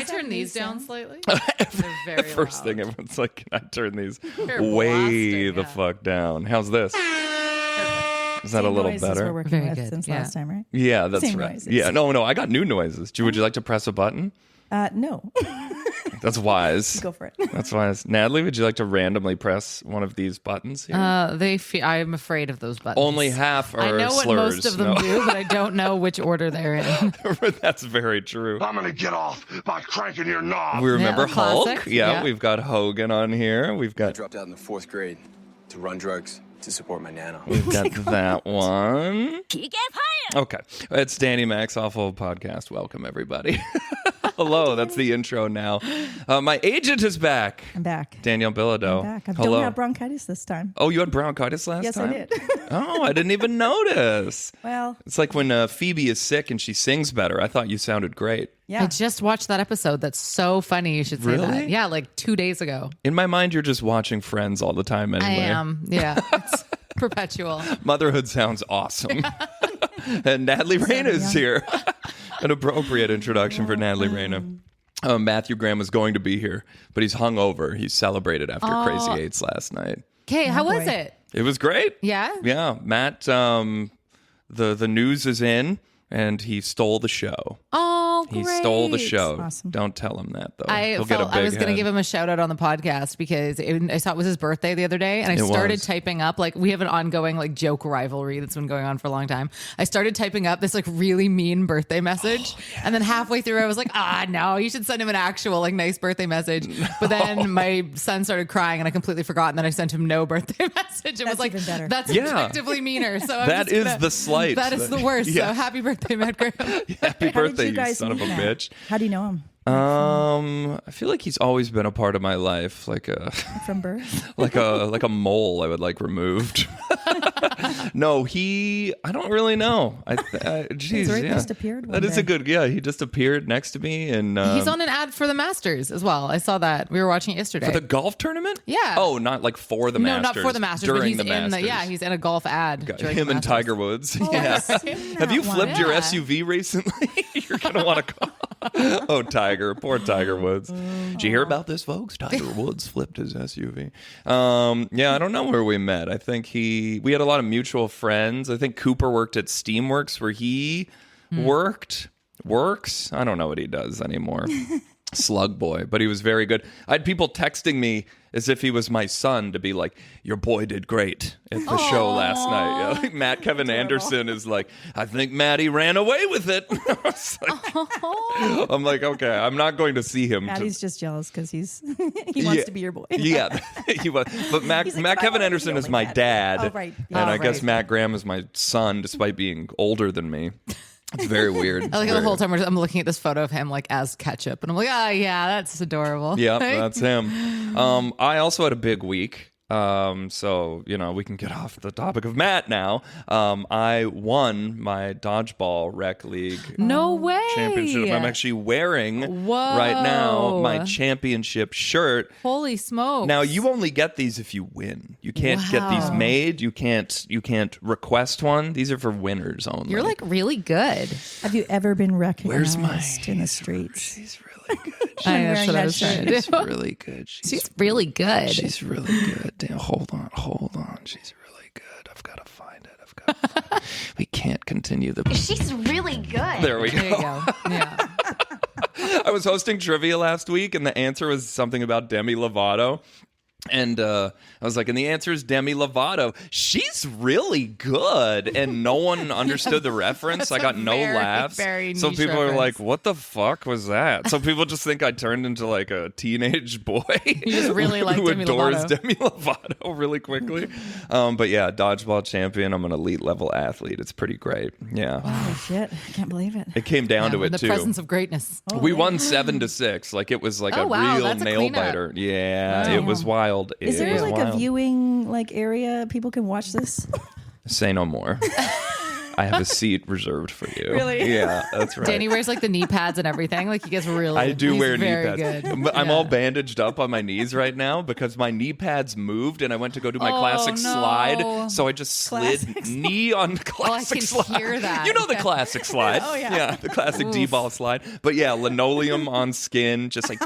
I turn these down slightly? They're very First loud. thing everyone's like, can I turn these They're way blasting, the yeah. fuck down? How's this? Is that a little noises better? We're working Very with good, since yeah. last time, right? Yeah, that's Same right. noises. Yeah, no, I got new noises. Would you like to press a button? No. That's wise. Go for it. That's wise. Natalie, would you like to randomly press one of these buttons here? I'm afraid of those buttons. Only half are I know what slurs. most of them No. do, but I don't know which order they're in. That's very true. I'm gonna get off by cranking your knob. We remember Yeah, Hulk. classic. Yeah, Yeah. we've got Hogan on here. We've I got dropped out in the 4th grade to run drugs to support my nana. we've got that one. Okay, it's Danny Mac's Awful Podcast. Welcome everybody. Hello, that's the intro now. My agent is back. I'm back. Danielle Bilodeau. I'm back. I Hello. don't have bronchitis this time. Oh, you had bronchitis last Yes, time? I did. Oh, I didn't even notice. Well, It's like when Phoebe is sick and she sings better. I thought you sounded great. yeah. I just watched that episode. That's so funny. You should say Really? that. Yeah, like 2 days ago. In my mind, you're just watching Friends all the time anyway. I am. Yeah. It's perpetual. Motherhood sounds awesome. And Natalie Reina is here. An appropriate introduction for Natalie Reina. Matthew Graham was going to be here, but he's hungover. He celebrated after Crazy Eights last night. Okay, how was boy. it? It was great. Yeah? Yeah. Matt, the news is in, and he stole the show. Oh, great. He stole the show. Awesome. Don't tell him that, though. I He'll get a felt I big was going to head. give him a shout out on the podcast because I saw it was his birthday the other day, and I It started was. typing up, like, we have an ongoing like joke rivalry that's been going on for a long time. I started typing up this like really mean birthday message, and then halfway through I was like, no, you should send him an actual like nice birthday message. But then my son started crying, and I completely forgot, and then I sent him no birthday message. It was That's like even better. that's Yeah. objectively meaner. So I'm That just is gonna- the slight. That is the worst. Yeah. So happy birthday, Matt Graham. Happy How did birthday, you you guys son of a meet Matt? bitch. How do you know him? I feel like he's always been a part of my life, like a From birth? like a mole I would like removed. No, I don't really know. Geez, right, yeah. just appeared one That is day. a good. Yeah, he just appeared next to me, and He's on an ad for the Masters as well. I saw that. We were watching it yesterday. for the golf tournament. Yeah. Oh, not like for the No, Masters. not for the Masters, During but he's the in Masters. he's in a golf ad. Got during him the and Masters. Tiger Woods. Oh, Yeah. I've seen Have you that flipped one. your Yeah. SUV recently? You're gonna want to call. Oh, Tiger, poor Tiger Woods. Did you hear about this, folks? Tiger Woods flipped his SUV. Yeah, I don't know where we met. I think we had a lot of mutual friends. I think Cooper worked at Steamworks where he works. I don't know what he does anymore. Slug boy, but he was very good. I had people texting me as if he was my son to be like, your boy did great at the show last night. Yeah, like Matt Kevin Anderson is like, I think Maddie ran away with it. I was like, I'm like, okay, I'm not going to see him. Maddie's just jealous because he wants to be your boy. Yeah, he was. But Matt He's like, Kevin "I Anderson wanna is be my only dad. dad." Oh, right. And Oh, I guess right. Matt Graham is my son, despite being older than me. It's very weird. I like the whole time I'm looking at this photo of him like as ketchup, and I'm like, yeah, that's adorable. Yep, that's him. I also had a big week. So, we can get off the topic of Matt now. I won my dodgeball rec league No way. championship. I'm actually wearing Whoa. right now my championship shirt. Holy smokes. Now you only get these if you win. You can't get these Wow. made. You can't request one. These are for winners only. You're like really good. Have you ever been Where's recognized my in the streets? She's really good. I know, wearing that's what I that was trying to shirt. She's do. really good. She's really good. She's really good. Damn, hold on. She's really good. I've got to find it. We can't continue the. She's really good. There we There you go. go. Yeah. I was hosting trivia last week, and the answer was something about Demi Lovato. And I was like, and the answer is Demi Lovato. She's really good. And no one understood the reference. I got no very, laughs. very So niche people are like, reference. what the fuck was that? So people just think I turned into like a teenage boy. You just really like who Demi adores Lovato. Demi Lovato really quickly. But yeah, dodgeball champion. I'm an elite level athlete. It's pretty great. Yeah. Oh, shit. I can't believe it. It came down to in it the too. presence of greatness. We won 7-6. Like it was like Oh, a wow, real that's a nail cleanup. biter. Yeah, Wow. it was wild. Is It there was like wild. a viewing area people can watch this? Say no more. I have a seat reserved for you. Really? Yeah, that's right. Danny wears like the knee pads and everything. Like he gets really. I do he's wear knee very pads. Good. But I'm Yeah. all bandaged up on my knees right now because my knee pads moved and I went to go do my Oh, classic no. slide. So I just slid knee on classic can slide. hear that. You know the classic slide. Oh, yeah. Yeah, the classic D-ball slide. But yeah, linoleum on skin, just like,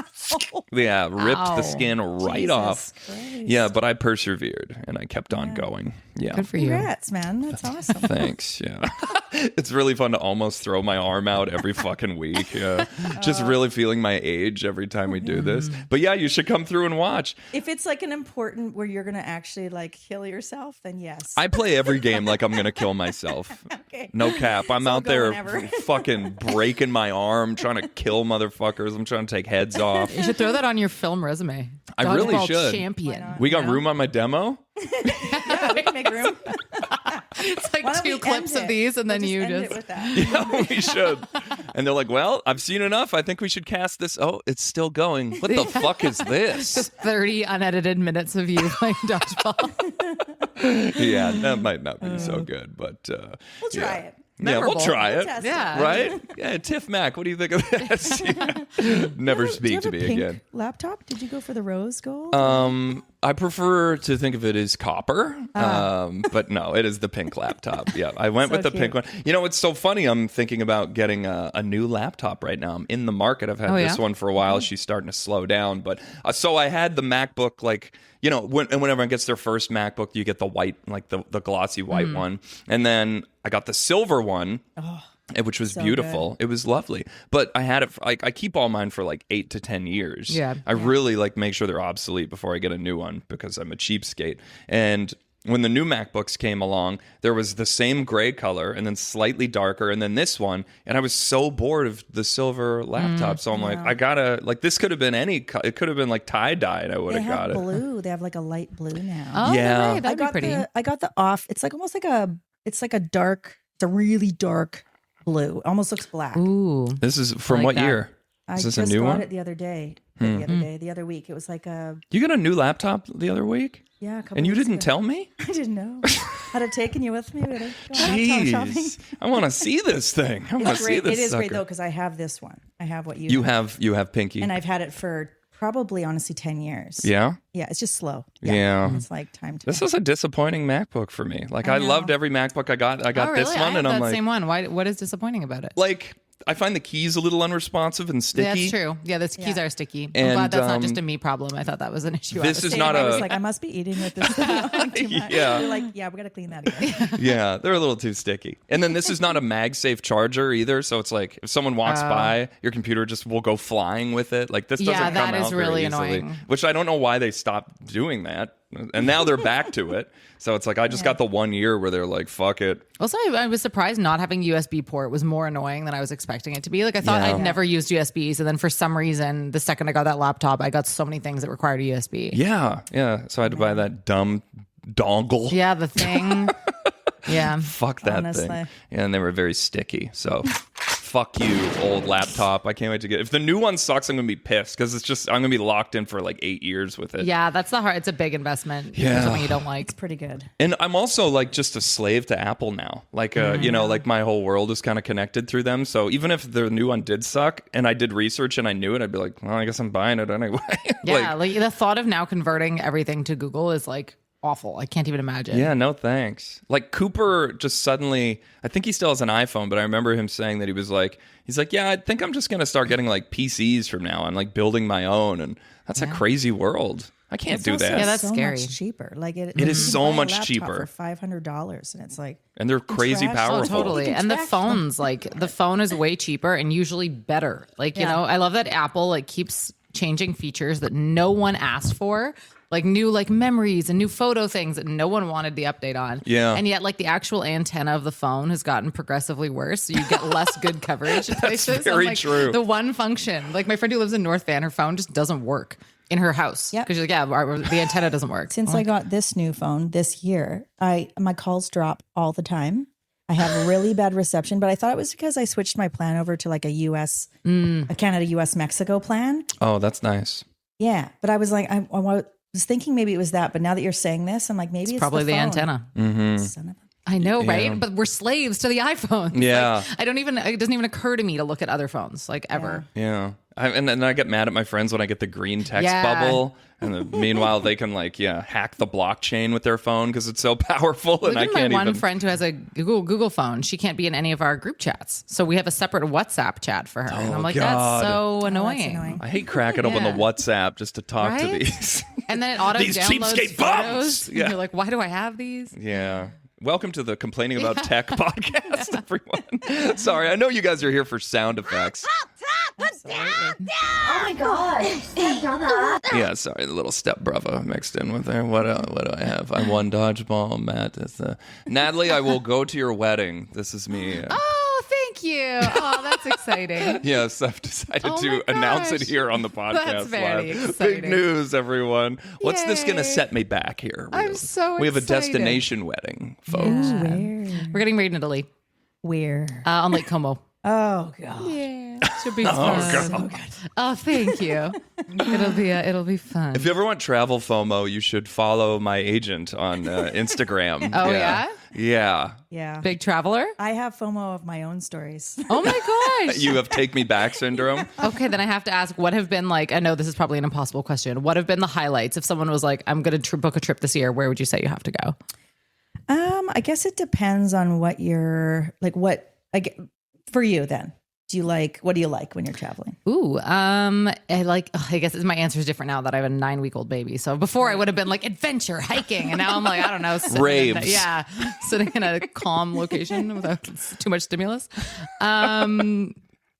yeah, ripped Ow. the skin right Jesus off. Christ. Yeah, but I persevered and I kept on going. Yeah. Good for you. Congrats, man. That's awesome. Thanks. Yeah. It's really fun to almost throw my arm out every fucking week. Yeah. Just really feeling my age every time we do this. But yeah, you should come through and watch. If it's like an important where you're going to actually like kill yourself, then yes. I play every game like I'm going to kill myself. Okay. No cap. I'm So out go there whenever. fucking breaking my arm, trying to kill motherfuckers. I'm trying to take heads off. You should throw that on your film resume. I really Dodgeball should. Champion. Why not? We got room on my demo? Yeah, we can make room. It's Why like don't we two clips end of it? these, and then We'll you end just. it with that. Yeah, we should. And they're like, well, I've seen enough. I think we should cast this. Oh, it's still going. What the fuck is this? Just 30 unedited minutes of you playing dodgeball. Yeah, that might not be so good, but We'll try it. Yeah, we'll Memorable. try We'll it. test Yeah. Right? Yeah, Tiff Mac, what do you think of this? Yeah. Never Do you speak have to a me pink again. laptop? Did you go for the rose gold? I prefer to think of it as copper, but no, it is the pink laptop. Yeah, I went So with the pink cute. one. You know, it's so funny. I'm thinking about getting a new laptop right now. I'm in the market. I've had Oh, this yeah? one for a while. She's starting to slow down, but so I had the MacBook, like, you know, and whenever I gets their first MacBook, you get the white, like the glossy white one, and then I got the silver one. Which was So beautiful. It was lovely. But I had it, I keep all mine for like 8 to 10 years. Yeah. I really like make sure they're obsolete before I get a new one because I'm a cheapskate. And when the new MacBooks came along, there was the same gray color and then slightly darker and then this one. And I was so bored of the silver laptop. So I'm like, I gotta, like, this could have been it could have been like tie-dye and I would they have got have it. blue. They have like a light blue now. Oh, Yeah. right. That'd be pretty. I got the off. It's like almost like it's like a dark, it's a really dark blue. Almost looks black. Ooh. This is from like what that. year? I Is this just a new got one? it the other day. The other week. It was like a You got a new laptop the other week? a couple And you weeks didn't ago. tell me? I didn't know. Had I taken you with me? Would I go laptop shopping? Jeez. I want to see this thing. I want to It's see great. this It is great sucker. though because I have this one. I have what You have Pinky. and I've had it for probably honestly 10 years. Yeah? Yeah, it's just slow. Yeah. It's like time to This was a disappointing MacBook for me. Like I loved every MacBook I got. I got Oh, really? this I one have and I'm that like same one. Why? What is disappointing about it? like I find the keys a little unresponsive and sticky. That's true. Yeah, the keys are sticky. I'm And, glad that's not just a me problem. I thought that was an issue. this is not I a was like, I must be eating with this thing on too much. Yeah. You're like, yeah, we got to clean that again. Yeah, they're a little too sticky. And then this is not a MagSafe charger either, so it's like if someone walks by, your computer just will go flying with it. Like this doesn't Yeah, come that is out very really easily, annoying. which I don't know why they stopped doing that. And now they're back to it. So it's like I just got the 1 year where they're like, fuck it. Also, I was surprised not having USB port was more annoying than I was expecting it to be. Like I thought Yeah. I'd never used USBs, and then for some reason, the second I got that laptop, I got so many things that required a USB. Yeah, yeah. So I had to buy that dumb dongle. Yeah, the thing. Yeah. Fuck that Honestly. thing. Yeah, and they were very sticky. So fuck you, old laptop. I can't wait to get. If the new one sucks, I'm gonna be pissed because it's just I'm gonna be locked in for like 8 years with it. Yeah, that's the hard. It's a big investment. Yeah. For something you don't like. Pretty good. And I'm also like just a slave to Apple now. Like, you know, like my whole world is kind of connected through them. So even if the new one did suck and I did research and I knew it, I'd be like, well, I guess I'm buying it anyway. Yeah, like the thought of now converting everything to Google is like awful. I can't even imagine. Yeah, no thanks. Like Cooper just suddenly, I think he still has an iPhone, but I remember him saying that he's like, yeah, I think I'm just going to start getting like PCs from now on, like building my own. And that's a crazy world. I can't do that. Yeah, that's so scary. much cheaper. Like it is you so can buy a much laptop cheaper. for $500, and it's like And they're crazy trash. powerful. Oh, totally. You can And the track phones, like the phone is way cheaper and usually better. Like, you know, I love that Apple like keeps changing features that no one asked for. Like new like memories and new photo things that no one wanted the update on. Yeah. And yet like the actual antenna of the phone has gotten progressively worse. So you get less good coverage at places. very I'm like, true. The one function, like my friend who lives in North Van, her phone just doesn't work in her house. Yep. Because she's like, yeah, the antenna doesn't work. since I got this new phone this year, my calls drop all the time. I have really bad reception, but I thought it was because I switched my plan over to like a a Canada, US, Mexico plan. Oh, that's nice. Yeah, but I was like, I was thinking maybe it was that, but now that you're saying this, I'm like, maybe it's probably the phone. antenna. Son of a I know, right? Yeah. But we're slaves to the iPhone. Yeah. It doesn't even occur to me to look at other phones, like ever. Yeah. And then I get mad at my friends when I get the green text Yeah. bubble. And meanwhile, they can hack the blockchain with their phone because it's so powerful. And I Look at can't my one even. friend who has a Google phone. She can't be in any of our group chats. So we have a separate WhatsApp chat for her. and I'm like, God. that's so annoying. annoying. I hate cracking open the Yeah. WhatsApp just to talk to Right? these. And then it auto These downloads cheapskate photos. bums! Yeah. You're like, why do I have these? Yeah. Welcome to the Complaining About Tech podcast, everyone. Sorry, I know you guys are here for sound effects. Oh my god. Stepbrother. Yeah, sorry, the little step brother mixed in with there. What do I have? I won dodgeball. Matt is Natalie, I will go to your wedding. This is me. Oh, thank you. Oh, that's exciting. Yes, I've decided Oh to my announce it gosh. here on the podcast. That's very live. exciting. Big news, everyone. What's this going to Yay. set me back here? I'm so We have a excited. destination wedding, folks. We're getting married in Italy Where? on Lake Como. Oh god. Yeah, should be fun. Oh, thank you. It'll be fun. If you ever want travel FOMO, you should follow my agent on Instagram. Oh, yeah? Yeah. Yeah. Big traveler. I have FOMO of my own stories. Oh my gosh. You have take me back syndrome. Okay, then I have to ask, what have been like, I know this is probably an impossible question. What have been the highlights? If someone was like, I'm going to book a trip this year, where would you say you have to go? I guess it depends on what you're like. For you then? What do you like when you're traveling? Ooh, I guess my answer is different now that I have a 9-week-old baby. So before I would have been like adventure, hiking. And now I'm like, I don't know. Raves. Sitting in a calm location without too much stimulus.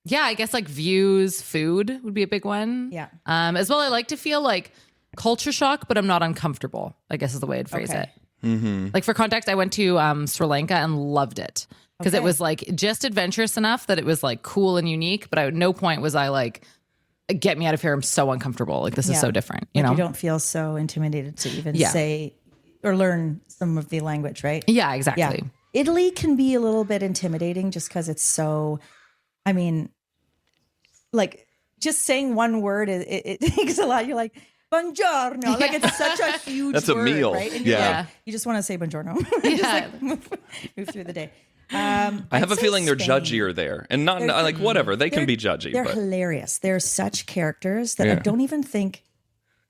Yeah, I guess like views, food would be a big one. Yeah. As well, I like to feel like culture shock, but I'm not uncomfortable, I guess is the way I'd phrase Okay. it. Mm-hmm. Like for context, I went to Sri Lanka and loved it because it Okay. was like just adventurous enough that it was like cool and unique. But at no point was I like, get me out of here. I'm so uncomfortable. Like this is Yeah. so different. You Like know? you don't feel so intimidated to even Yeah. say or learn some of the language, right? Yeah, exactly. Yeah. Italy can be a little bit intimidating just because it's so, I mean, like just saying one word, it takes a lot. You're like, buongiorno. Like it's such a huge That's a word, meal. right? And you're Yeah. like, you just want to say buongiorno. Yeah. Just like move through the day. I have a feeling they're judgier there. And not like whatever. They can be judgy. They're But hilarious. They're such characters that I Yeah. don't even think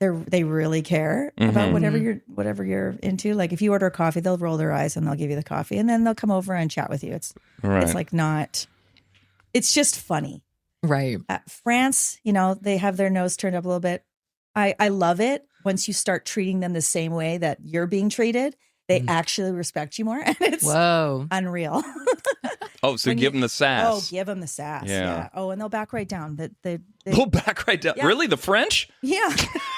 they really care about whatever you're into. Like if you order coffee, they'll roll their eyes and they'll give you the coffee, and then they'll come over and chat with you. It's like not. It's just funny. Right. France, they have their nose turned up a little bit. I love it once you start treating them the same way that you're being treated. They actually respect you more, and it's Whoa. unreal. so give them the sass. Give them the sass. Yeah. Yeah. Oh, and they'll back right down. They Pull back right down. Yeah. Really? The French? Yeah.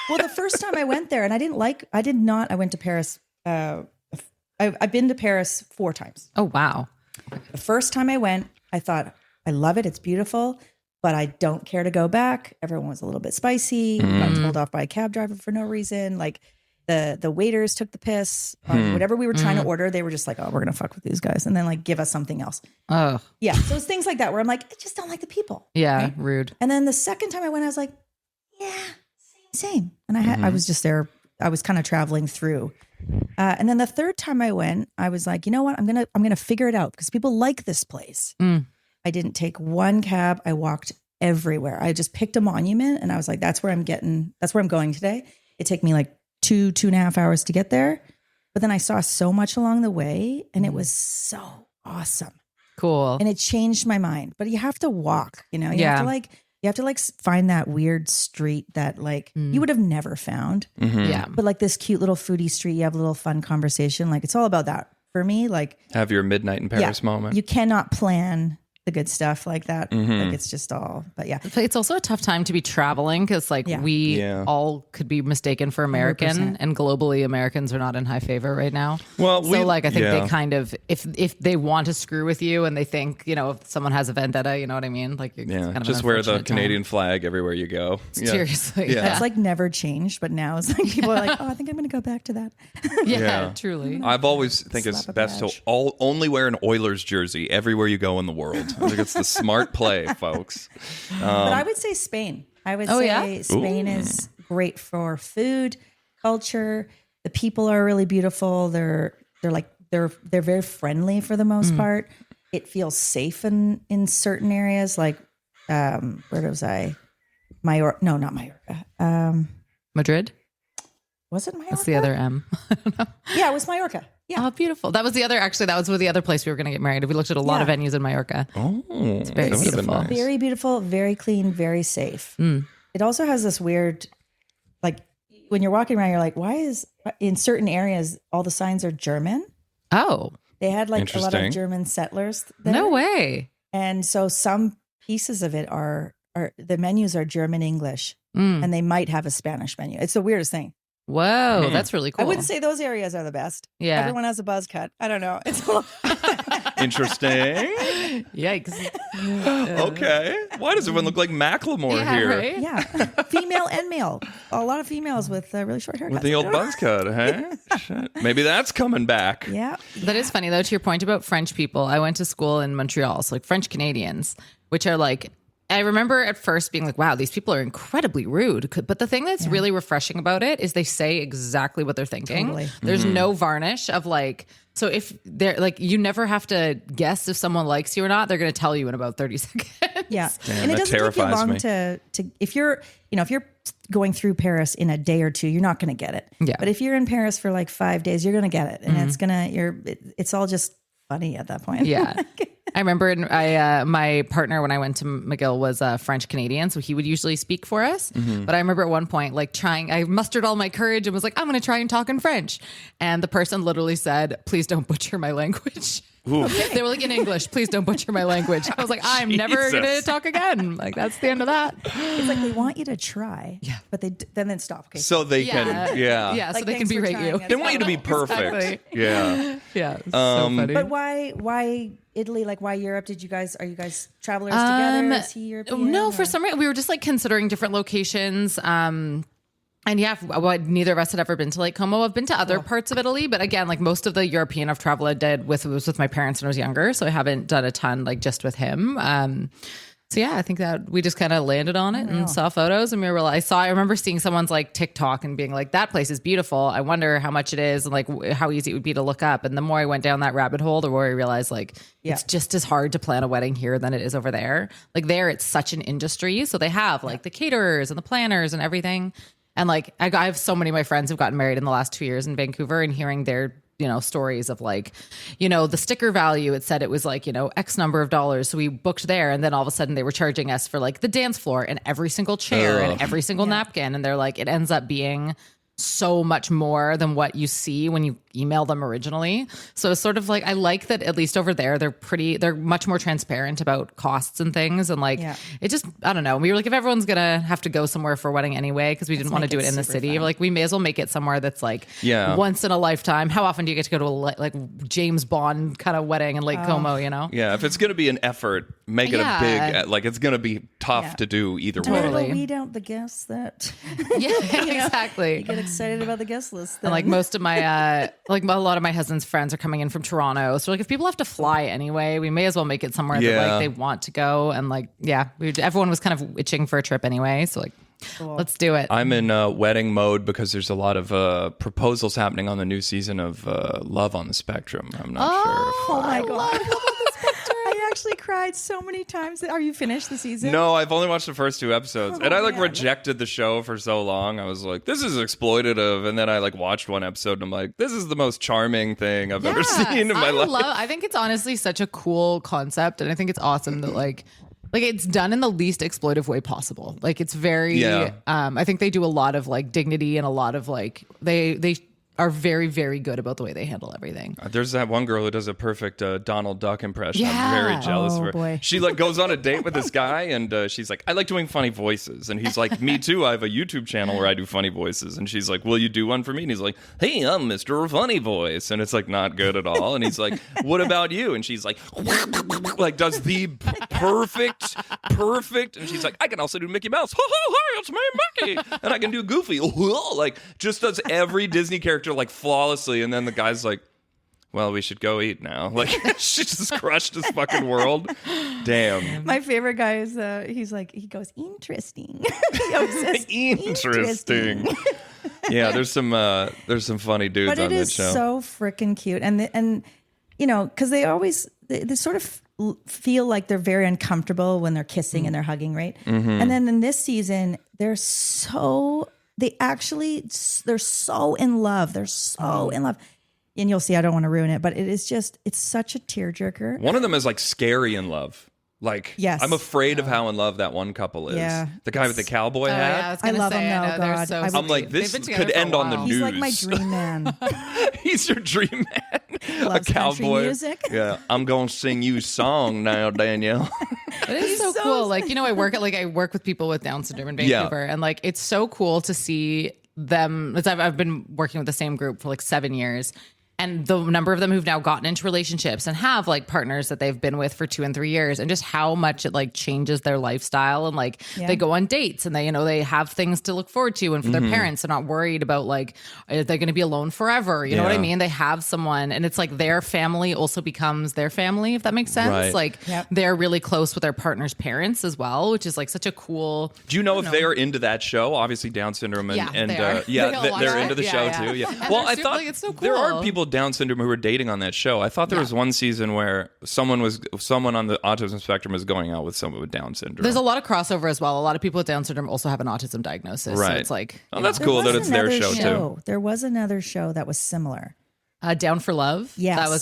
Well, the first time I went there, and I went to Paris. I've been to Paris 4 times. Oh, wow. The first time I went, I thought, I love it. It's beautiful, but I don't care to go back. Everyone was a little bit spicy. We got told off by a cab driver for no reason. Like the waiters took the piss on whatever we were trying to order. They were just like, oh, we're going to fuck with these guys. And then like, give us something else. Oh, Yeah. So it's things like that where I'm like, I just don't like the people. yeah. Right? Rude. And then the second time I went, I was like, yeah, same. And I was just there. I was kind of traveling through. And then the third time I went, I was like, you know what? I'm gonna figure it out because people like this place. I didn't take one cab. I walked everywhere. I just picked a monument and I was like, that's where I'm going today. It took me like 2.5 hours to get there. But then I saw so much along the way and it was so awesome. Cool. And it changed my mind. But you have to walk, you Yeah. have to find that weird street that like you would have never found. Yeah. But like this cute little foodie street, you have a little fun conversation. Like it's all about that for me. Like Have your midnight in Paris moment. you cannot plan the good stuff like that. Like it's just all, but yeah. It's also a tough time to be traveling because like Yeah. we Yeah. all could be mistaken for American 100%. and globally Americans are not in high favor right now. Well, so like I think yeah. they kind of if they want to screw with you and they think, if someone has a vendetta, you know what I mean? Like it's Yeah, kind of just an wear the unfortunate time. Canadian flag everywhere you go. Yeah. Seriously. Yeah. It's like never changed, but now it's like people are like, oh, I think I'm going to go back to that. Yeah, Yeah. truly. I've always think it's Slap a best to badge. only wear an Oilers jersey everywhere you go in the world. I think it's the smart play, folks. But I would say Spain. I would Oh, say yeah? Spain is great for food, culture. The people are really beautiful. They're like they're very friendly for the most part. It feels safe in certain areas, like where was I? No, not Mallorca. Madrid? Was it Mallorca? That's the other M. Yeah, it was Mallorca. Yeah. Oh, beautiful. That was the other place we were going to get married. We looked at a lot of venues in Mallorca. Oh, it's very that would've been beautiful. nice. Very beautiful, very clean, very safe. It also has this weird, like when you're walking around, you're like, why is in certain areas all the signs are German? Oh, They had like a lot Interesting. of German settlers there. no way. And so some pieces of it are the menus are German English and they might have a Spanish menu. It's the weirdest thing. Whoa, that's really cool. I wouldn't say those areas are the best. Yeah. Everyone has a buzz cut. I don't know. It's Interesting. Yikes. Okay. Why does everyone look like Macklemore Yeah, here? right? yeah. Female and male. A lot of females with really short haircuts. With the old buzz cut, huh? Shit. Maybe that's coming back. Yeah. That is funny though, to your point about French people. I went to school in Montreal, so like French Canadians, which are like, I remember at first being like, wow, these people are incredibly rude. But the thing that's really refreshing about it is they say exactly what they're thinking. Totally. There's no varnish of like, so if they're like, you never have to guess if someone likes you or not. They're going to tell you in about 30 seconds. Yeah. Damn, and it that doesn't take you terrifies long me. to if you're going through Paris in a day or two, you're not going to get it. Yeah. But if you're in Paris for like 5 days, you're going to get it. And it's all just funny at that point. Yeah. I remember my partner when I went to McGill was French Canadian, so he would usually speak for us. But I remember at one point, like I mustered all my courage and was like, I'm going to try and talk in French. And the person literally said, please don't butcher my language. They were like, in English, please don't butcher my language. I was like, I'm never going to Jesus. talk again. Like, that's the end of that. It's like they want you to try. Yeah. But then stop. Okay. So they can, yeah. Yeah, so Like, they can thanks for berate trying you. it. They want you to be perfect. Exactly. Yeah. Yeah. So funny. But why Italy? Like why Europe? Are you guys travelers together? Is he European? No, or- for some reason we were just like considering different locations. And yeah, neither of us had ever been to Lake Como. I've been to other parts of Italy, but again, like most of the European I've traveled I did was with my parents when I was younger, so I haven't done a ton like just with him. So yeah, I think that we just kind of landed on it and saw photos, and I remember seeing someone's like TikTok and being like, that place is beautiful. I wonder how much it is and like how easy it would be to look up. And the more I went down that rabbit hole, the more I realized like it's just as hard to plan a wedding here than it is over there. Like there, it's such an industry. So they have like the caterers and the planners and everything. And like, I have so many of my friends who've gotten married in the last 2 years in Vancouver, and hearing their, stories of like, the sticker value, it said it was like, X number of dollars. So we booked there, and then all of a sudden they were charging us for like the dance floor and every single chair and every single napkin. And they're like, it ends up being so much more than what you see when you email them originally. So it's sort of like, I like that at least over there, they're much more transparent about costs and things. And like, it just, I don't know. We were like, if everyone's going to have to go somewhere for a wedding anyway, because we didn't want to do it in the city, fun. like we may as well make it somewhere that's like once in a lifetime. How often do you get to go to a like James Bond kind of wedding in Lake Como, Yeah, if it's going to be an effort, make it a big, like it's going to be tough to do either way. Totally. We'll weed out the guests that Yeah, exactly. get excited about the guest list. And like most of my, like a lot of my husband's friends are coming in from Toronto. So like if people have to fly anyway, we may as well make it somewhere that like they want to go. And like, everyone was kind of itching for a trip anyway. So like, let's do it. I'm in wedding mode because there's a lot of proposals happening on the new season of Love on the Spectrum. I'm not sure. Oh my god! I actually cried so many times. Are you finished the season? No, I've only watched the first 2 episodes, and I like man. rejected the show for so long. I was like, "This is exploitative," and then I like watched one episode, and I'm like, "This is the most charming thing I've ever seen in my life." I think it's honestly such a cool concept, and I think it's awesome that like it's done in the least exploitive way possible. Like it's very, I think they do a lot of like dignity and a lot of like they are very, very good about the way they handle everything. There's that one girl who does a perfect Donald Duck impression. I'm Yeah. very jealous of her. Boy. She like goes on a date with this guy, and she's like, "I like doing funny voices," and he's like, "Me too. I have a YouTube channel where I do funny voices." And she's like, "Will you do one for me?" And he's like, "Hey, I'm Mr. Funny Voice," and it's like not good at all. And he's like, "What about you?" And she's like does the perfect, and she's like, "I can also do Mickey Mouse." Hi, it's me, Mickey, and I can do Goofy. Like just does every Disney character like flawlessly, and then the guy's like, "Well, we should go eat now." Like she just crushed his fucking world. Damn. My favorite guy is he goes interesting. He always says, Interesting. Yeah, there's some funny dudes But on it that is show. so freaking cute, and you know, because they sort of feel like they're very uncomfortable when they're kissing and they're hugging, right? Mm-hmm. And then in this season, they're so in love. They're so in love. And you'll see, I don't want to ruin it, but it's such a tearjerker. One of them is like scary in love. Like, Yes. I'm afraid of how in love that one couple is. Yeah. The guy with the cowboy Oh, hat. yeah, I was I gonna love say, him, I though, know, they're God. so I'm I'm like, sweet. this They've been together could for a end on the while. news. He's like my dream man. He's your dream man. Loves a country cowboy. music. Yeah, I'm gonna sing you a song now, Danielle. It is so cool. Like, you know, I work with people with Down syndrome in Yeah. Vancouver, and like it's so cool to see them. I've been working with the same group for like 7 years. And the number of them who've now gotten into relationships and have like partners that they've been with for 2 and 3 years, and just how much it like changes their lifestyle. And like they go on dates and they have things to look forward to. And for their parents, they're not worried about like, are they going to be alone forever? You know what I Yeah. mean? They have someone, and it's like their family also becomes their family, if that makes sense. Right. Like they're really close with their partner's parents as well, which is like such a cool. Do you know if they're into that show? Obviously, Down syndrome, and Yeah, and they are. yeah, They all watch they're it. into the Yeah, show yeah. too. Yeah. And Well, they're I super- thought like, it's so there are cool. people with Down syndrome who were dating on that show. I thought there was one season where someone on the autism spectrum was going out with someone with Down syndrome. There's a lot of crossover as well. A lot of people with Down syndrome also have an autism diagnosis. So Right. it's like, Oh, you that's know. cool There that was it's their another show too. There was another show that was similar. Down for Love. Yes. That was,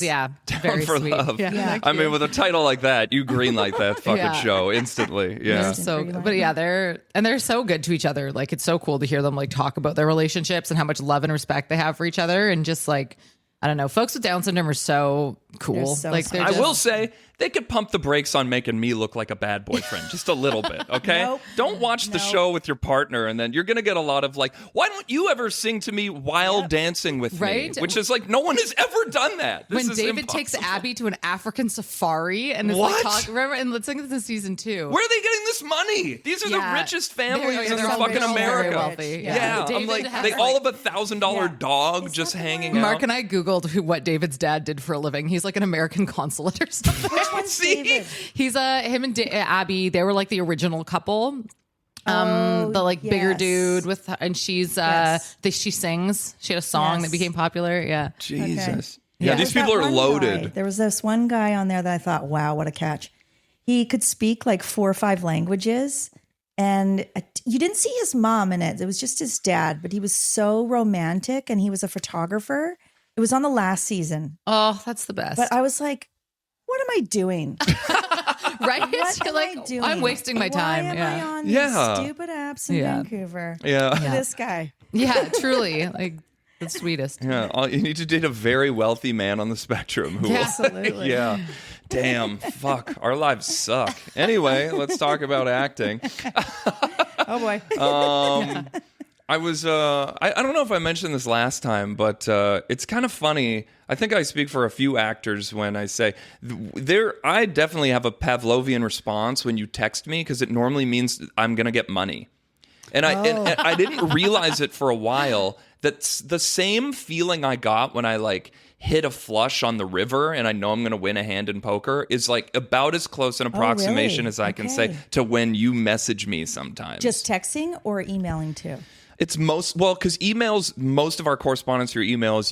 very For sweet. love. Yeah. I mean, with a title like that, you greenlight that fucking Yeah. show instantly. Yeah. They're so good. But yeah, they're so good to each other. Like, it's so cool to hear them like talk about their relationships and how much love and respect they have for each other. And just like, I don't know, folks with Down syndrome are so cool. so like, smart. they're I just, will say they could pump the brakes on making me look like a bad boyfriend just a little bit, okay? Nope. Don't watch the show with your partner and then you're going to get a lot of like, why don't you ever sing to me while dancing with Right? me? Which is like, no one has ever done that. This when is David impossible. takes Abby to an African safari and is What? like remember, and let's think this is season 2. Where are they getting this money? These are Yeah. the richest families in They're all fucking rich, all very America. wealthy. Yeah, I'm David like, has, they all like- have $1,000 dog just hanging out. Mark and I Googled what David's dad did for a living. He's like an American consulate or something. Which one's See? David? He's him and Abby, they were like the original couple. The like bigger yes. dude with, and she's she sings. She had a song that Yes. became popular. Yeah. Jesus. Yeah. Yeah, these There's people that are one loaded. guy. There was this one guy on there that I thought, wow, what a catch. He could speak like 4 or 5 languages. And you didn't see his mom in it. It was just his dad, but he was so romantic and he was a photographer. It was on the last season. Oh, that's the best. But I was like, what am I doing? right? What You're am like, I doing? I'm wasting my time. Why am yeah. I on Yeah. these stupid apps in Yeah. Vancouver? Yeah. This guy. Yeah, truly. Like the sweetest. Yeah, you need to date a very wealthy man on the spectrum. Who Absolutely. yeah. Damn, fuck. Our lives suck. Anyway, let's talk about acting. Oh boy. I was I don't know if I mentioned this last time, but it's kind of funny. I think I speak for a few actors when I say I definitely have a Pavlovian response when you text me because it normally means I'm going to get money. And I didn't realize it for a while. That's the same feeling I got when I like hit a flush on the river and I know I'm going to win a hand in poker is like about as close an approximation really? as I can Okay. say to when you message me sometimes. Just texting or emailing too? It's because emails, most of our correspondence through emails,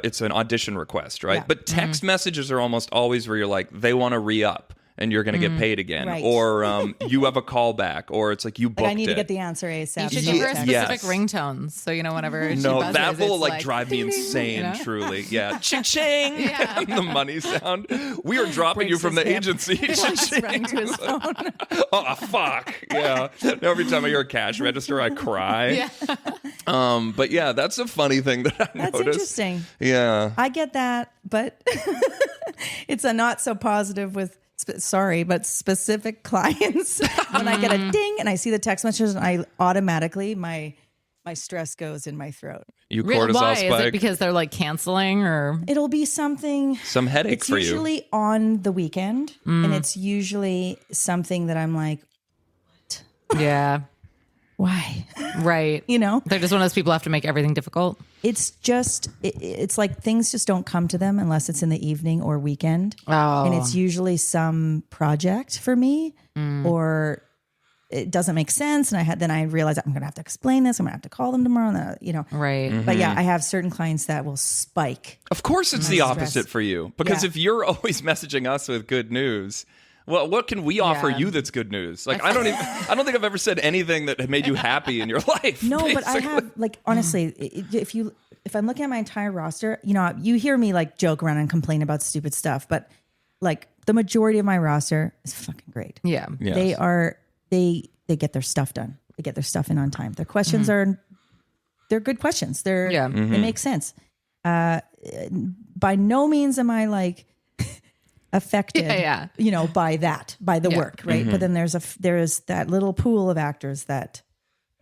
it's an audition request, right? Yeah. But text messages are almost always where you're like, they want to re-up and you're going to get paid again. Right. Or you have a callback, or it's like you booked Like I need it. to get the answer ASAP. You should Yeah. give her a specific Yes. ringtones. So, you know, whenever she No, buzzes, that will it's like drive me ding, ding, insane, you know? truly. Yeah. Ching-ching. Yeah. The money sound. We are dropping you Breaks from his the hip. agency. Just rang to his phone. Oh, fuck. Yeah. Every time I hear a cash register, I cry. Yeah. But yeah, that's a funny thing that I That's noticed. interesting. Yeah. I get that, but it's a not so positive with specific clients. When I get a ding and I see the text messages, and I automatically my stress goes in my throat. You Really? cortisol Why? spike. Is it because they're like canceling or? It'll be something. Some headache It's for you. usually on the weekend, and it's usually something that I'm like, Yeah. why? Right. You know, They're just one of those people who have to make everything difficult. it's just it's like things just don't come to them unless it's in the evening or weekend. Oh. And it's usually some project for me or it doesn't make sense. And then I realized I'm going to have to explain this. I'm going to have to call them tomorrow. And, Right. But yeah, I have certain clients that will spike. Of course, it's the opposite for you, because Yeah. if you're always messaging us with good news, well, what can we offer you that's good news? Like, I don't think I've ever said anything that had made you happy in your life. No, but I basically. have, like, honestly, if I'm looking at my entire roster, you hear me like joke around and complain about stupid stuff, but like the majority of my roster is fucking great. Yeah. Yes. They get their stuff done. They get their stuff in on time. Their questions they're good questions. They make sense. By no means am I like affected, by the work, right? But then there's that little pool of actors that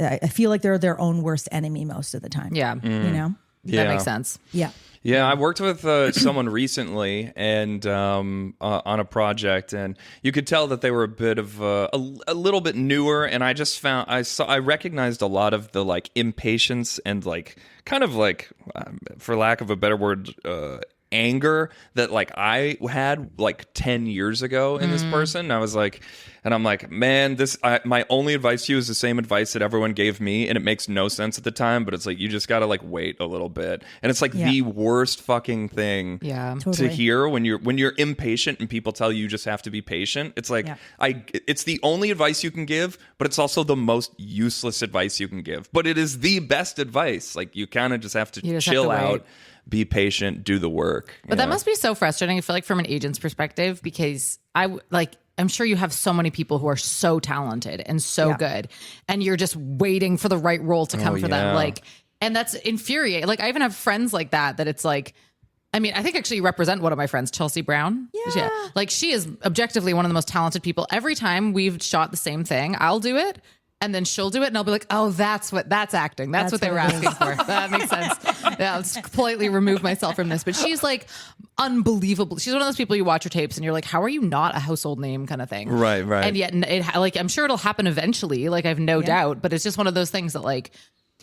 I feel like they're their own worst enemy most of the time. Yeah. That makes sense. Yeah. Yeah, I worked with someone recently and on a project, and you could tell that they were a bit of a little bit newer. And I just found I recognized a lot of the like impatience and like kind of like, for lack of a better word, anger that like I had like 10 years ago in this person. And I'm like, man, my only advice to you is the same advice that everyone gave me, and it makes no sense at the time, but it's like, you just gotta like wait a little bit. And it's like the worst fucking thing to hear when you're impatient and people tell you just have to be patient. It's like, it's the only advice you can give, but it's also the most useless advice you can give. But it is the best advice. Like, you kind of just have to chill out, be patient, do the work. But that must be so frustrating. I feel like from an agent's perspective, because I'm sure you have so many people who are so talented and so good, and you're just waiting for the right role to come for them. Like, and that's infuriating. Like, I even have friends like that it's like, I mean, I think actually you represent one of my friends, Chelsea Brown. Yeah. Like, she is objectively one of the most talented people. Every time we've shot the same thing, I'll do it. And then she'll do it, and I'll be like, "Oh, that's acting. That's what they were asking for. That makes sense." Yeah, let's completely remove myself from this. But she's like unbelievable. She's one of those people you watch her tapes, and you're like, "How are you not a household name?" kind of thing. Right. And yet, I'm sure it'll happen eventually. Like, I have no doubt. But it's just one of those things that like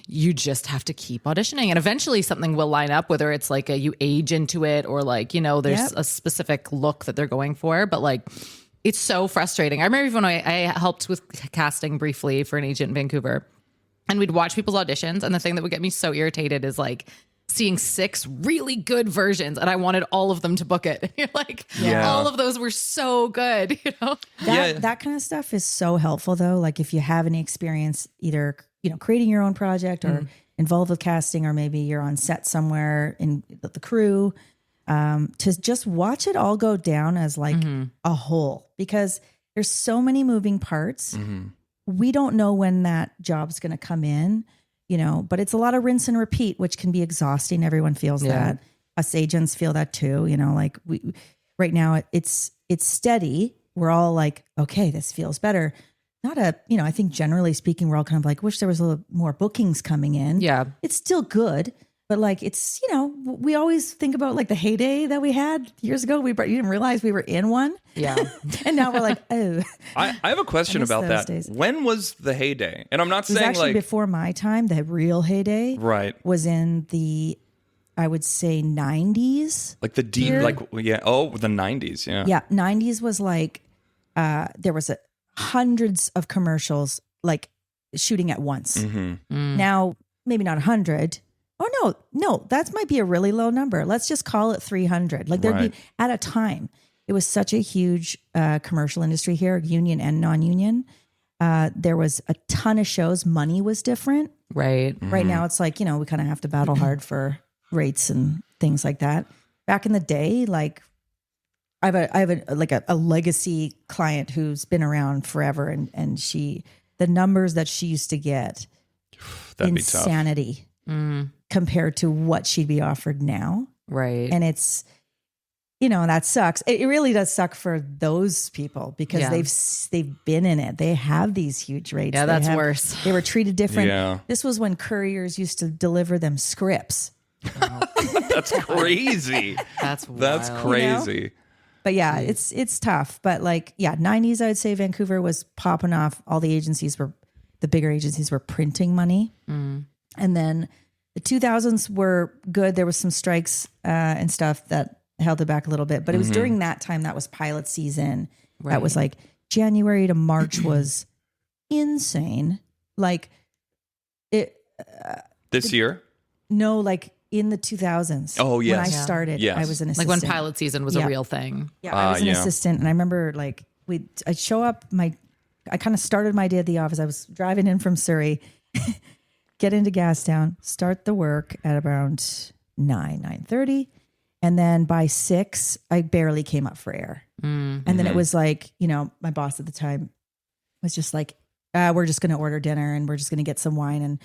you just have to keep auditioning, and eventually something will line up. Whether it's like you age into it, or like there's a specific look that they're going for. But like, it's so frustrating. I remember when I helped with casting briefly for an agent in Vancouver, and we'd watch people's auditions. And the thing that would get me so irritated is like seeing 6 really good versions, and I wanted all of them to book it. And you're like, all of those were so good, That kind of stuff is so helpful though. Like, if you have any experience either, creating your own project or involved with casting, or maybe you're on set somewhere in the crew, to just watch it all go down as like a whole, because there's so many moving parts. We don't know when that job's going to come in, but it's a lot of rinse and repeat, which can be exhausting. Everyone feels that. Us agents feel that too. Like right now it's steady. We're all like, okay, this feels better. I think generally speaking, we're all kind of like, wish there was a little more bookings coming in. Yeah. It's still good. But like, it's, we always think about like the heyday that we had years ago. You didn't realize we were in one. Yeah. And now we're like, oh. I have a question about that. Days. When was the heyday? And I'm not saying actually like before my time. The real heyday was in the, I would say 90s. Like the deep, the 90s. Yeah. Yeah. 90s was like, there was hundreds of commercials like shooting at once. Now, maybe not 100. Oh, no, that might be a really low number. Let's just call it 300. Like there'd be at a time. It was such a huge commercial industry here, union and non-union. There was a ton of shows. Money was different. Right. Right now it's like, we kind of have to battle hard for rates and things like that. Back in the day, like I have a legacy client who's been around forever, and the numbers that she used to get, that'd insanity. Be tough. Compared to what she'd be offered now. Right. And it's, that sucks. It really does suck for those people because they've been in it. They have these huge rates. Yeah, that's worse. They were treated different. Yeah. This was when couriers used to deliver them scripts. That's crazy. That's wild. That's crazy. But yeah, it's tough. But like, 90s, I would say Vancouver was popping off. All the bigger agencies were printing money. And then the 2000s were good. There was some strikes and stuff that held it back a little bit. But it was during that time that was pilot season. That was like January to March was insane. Like it. This year? No, like in the 2000s. Oh, yes. When I started, Yes. I was an Like assistant. when pilot season was a real thing. Yeah, I was an assistant, and I remember like I'd show up. I kind of started my day at the office. I was driving in from Surrey, get into Gastown, start the work at around 9:30, and then by 6, I barely came up for air. And then it was like, my boss at the time was just like, "We're just going to order dinner, and we're just going to get some wine." And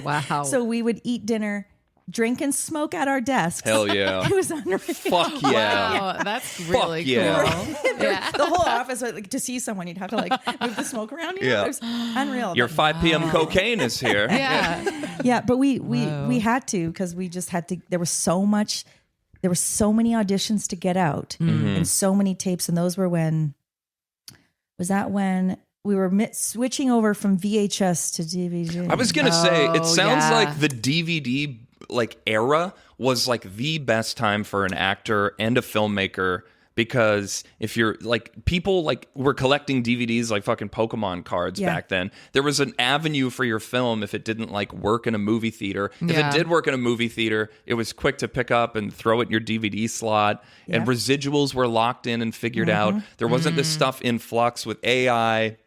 Wow. so we would eat dinner, drink and smoke at our desks. Hell yeah. It was unreal. Fuck yeah. Wow, that's really yeah. cool. Yeah. The whole office, like, to see someone, you'd have to like move the smoke around. Yeah. It was unreal. Your 5 p.m. cocaine is here. Yeah. Yeah, but we had to, because we just had to. There was so many auditions to get out, and so many tapes, and those were when we were switching over from VHS to DVD. I was going to say, it sounds yeah. like the DVD like era was like the best time for an actor and a filmmaker, because if you're like, people like were collecting DVDs like fucking Pokemon cards back then. There was an avenue for your film if it didn't like work in a movie theater. If it did work in a movie theater, it was quick to pick up and throw it in your DVD slot. And residuals were locked in and figured out. There wasn't this stuff in flux with AI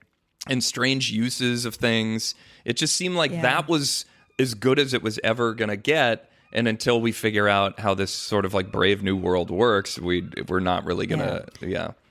and strange uses of things. It just seemed like that was as good as it was ever going to get. And until we figure out how this sort of like brave new world works, we're not really going to,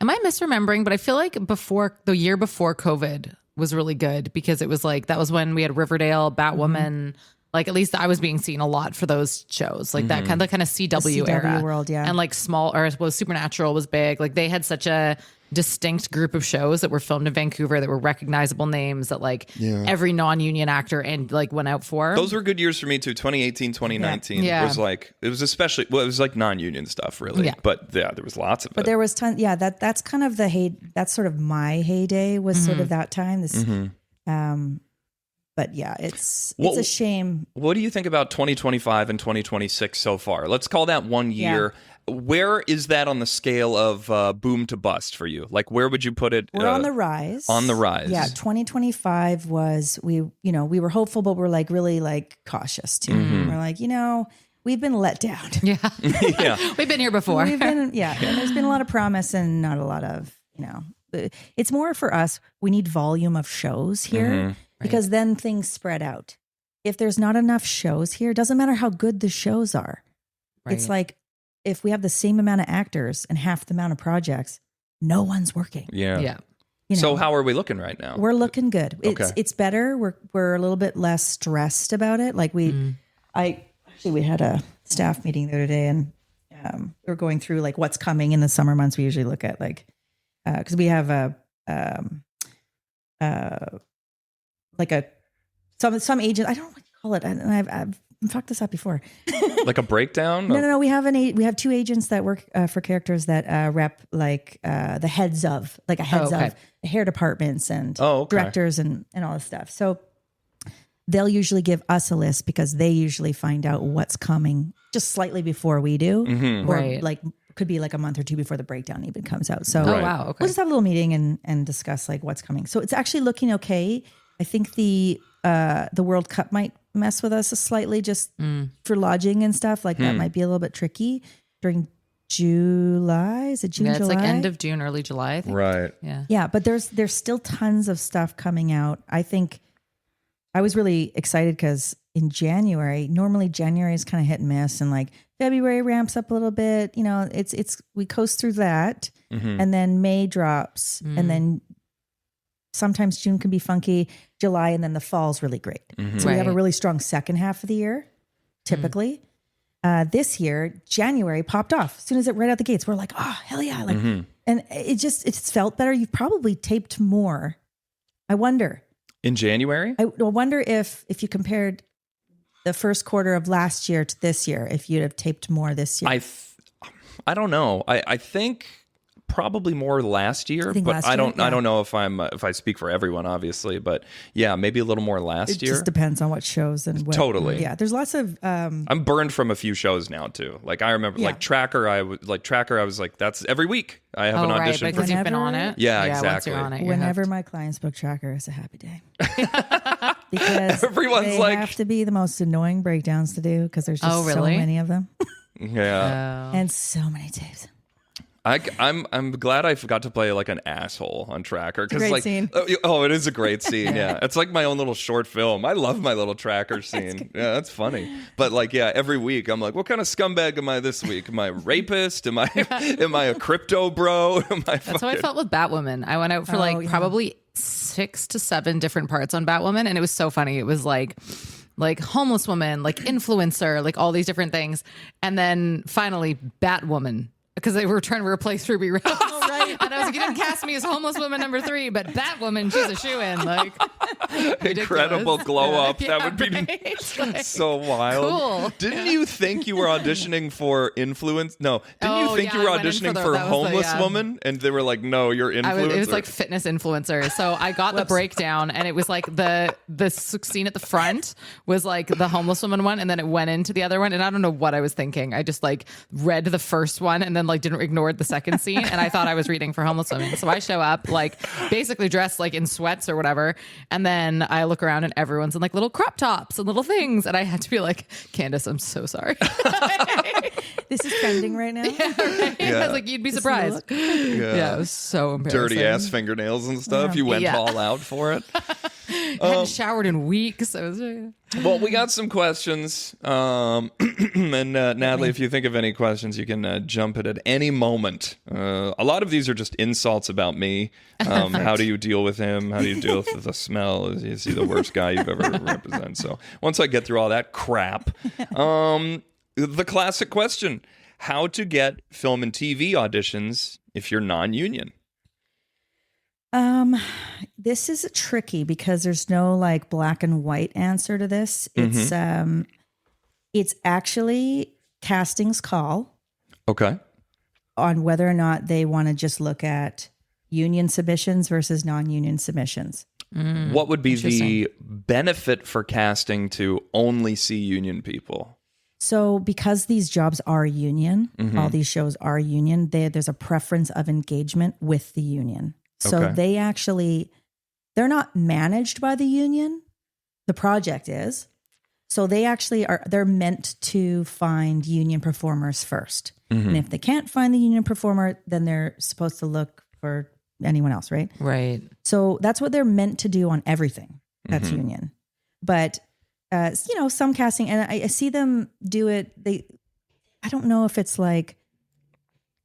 Am I misremembering? But I feel like the year before COVID was really good, because it was like, that was when we had Riverdale, Batwoman. Like, at least I was being seen a lot for those shows, like that kind of CW era world, and like Supernatural was big. Like they had such a distinct group of shows that were filmed in Vancouver that were recognizable names that like every non-union actor and like went out for. Those were good years for me too. 2018, 2019 was like, it was especially, well, it was like non-union stuff really. Yeah. But there was lots of it. But there was tons. Yeah, that's kind of that's sort of my heyday, was sort of that time. This, but yeah, it's a shame. What do you think about 2025 and 2026 so far? Let's call that 1 year. Where is that on the scale of boom to bust for you? Like, where would you put it? We're on the rise. On the rise. Yeah, 2025 was, we were hopeful, but we're like really like cautious too. We're like, we've been let down. Yeah. We've been here before. And there's been a lot of promise and not a lot of, it's more for us. We need volume of shows here because then things spread out. If there's not enough shows here, it doesn't matter how good the shows are. Right. It's like, if we have the same amount of actors and half the amount of projects, no one's working. Yeah. So how are we looking right now? We're looking good. It's better. We're a little bit less stressed about it. Like we had a staff meeting the other day, and we were going through like what's coming in the summer months. We usually look at like, because we have some agent. I don't know what you call it. And I've fucked this up before. Like a breakdown? No. We have 2 agents that work for characters that rep like the heads of the hair departments and directors and all this stuff. So they'll usually give us a list because they usually find out what's coming just slightly before we do, or like could be like a month or 2 before the breakdown even comes out. So wow, okay. We'll just have a little meeting and discuss like what's coming. So it's actually looking okay. I think the World Cup might mess with us slightly just for lodging and stuff. Like that might be a little bit tricky during July. Is it June? Yeah, it's July? like end of June, early July, I think. Right. Yeah, but there's still tons of stuff coming out. I think I was really excited because in January, normally January is kind of hit and miss, and like February ramps up a little bit. It's we coast through that, and then May drops, and then sometimes June can be funky, July, and then the fall's really great. So we have a really strong second half of the year, typically. This year, January popped off as soon as it right out the gates. We're like, oh, hell yeah. Like, and it's felt better. You've probably taped more. I wonder. In January? I wonder if you compared the first quarter of last year to this year, if you'd have taped more this year. I don't know. I think probably more last year, think but last I year? don't Yeah. know if I speak for everyone, obviously, but yeah, maybe a little more last It year. just depends on what shows and what. Totally. Yeah, there's lots of. I'm burned from a few shows now too. Like I remember, Yeah. like Tracker. I was like, that's every week. I have an right, audition for. because you've been on it. Yeah, Once exactly. you're on it, you're Whenever hooked. my clients book Tracker, it's a happy day. Because Everyone's they like- have to be the most annoying breakdowns to do because there's just Oh, so really? many of them Yeah, and so many tapes. I'm glad I got to play like an asshole on Tracker because great like scene. oh, it is a great scene. Yeah, it's like my own little short film. I love my little Tracker scene. Yeah, that's funny. But like, yeah, every week I'm like, what kind of scumbag am I this week? Am I a rapist? Am I a crypto bro? Am I? That's how I felt with Batwoman. I went out for yeah. probably 6 to 7 different parts on Batwoman, and it was so funny. It was like homeless woman, like influencer, like all these different things, and then finally Batwoman. Because they were trying to replace Ruby Rose. And I was like, you didn't cast me as homeless woman number 3, but Batwoman, she's a shoo-in. Like, Incredible glow up. Yeah, That would be right? Like, so wild. Cool. Didn't you think you were auditioning for influence? No. Didn't you think you were I went in auditioning the- for that was the, homeless woman? And they were like, no, you're influencer. It was like fitness influencer. So I got the breakdown, and it was like the scene at the front was like the homeless woman one, and then it went into the other one. And I don't know what I was thinking. I just like read the first one and then like didn't ignore the second scene, and I thought I was reading for homeless women. So I show up like basically dressed like in sweats or whatever, and then I look around and everyone's in like little crop tops and little things, and I had to be like, Candace, I'm so sorry. This is trending right now. I was like, you'd be surprised. Yeah, it was so embarrassing. dirty ass fingernails and stuff. You went Yeah. all out for it. Hadn't showered in weeks. I was Well, we got some questions. And Natalie, if you think of any questions, you can jump it at any moment. A lot of these are just insults about me. How do you deal with him? How do you deal with the smell? Is he the worst guy you've ever represented? So once I get through all that crap, the classic question: how to get film and TV auditions if you're non-union? This is tricky because there's no like black and white answer to this. It's actually casting's call Okay. on whether or not they want to just look at union submissions versus non-union submissions. What would be the benefit for casting to only see union people? So because these jobs are union, all these shows are union, there's a preference of engagement with the union. So Okay. they're not managed by the union. The project is. So they're meant to find union performers first. And if they can't find the union performer, then they're supposed to look for anyone else, right? right. So that's what they're meant to do on everything that's union. But, some casting, and I see them do it. I don't know if it's like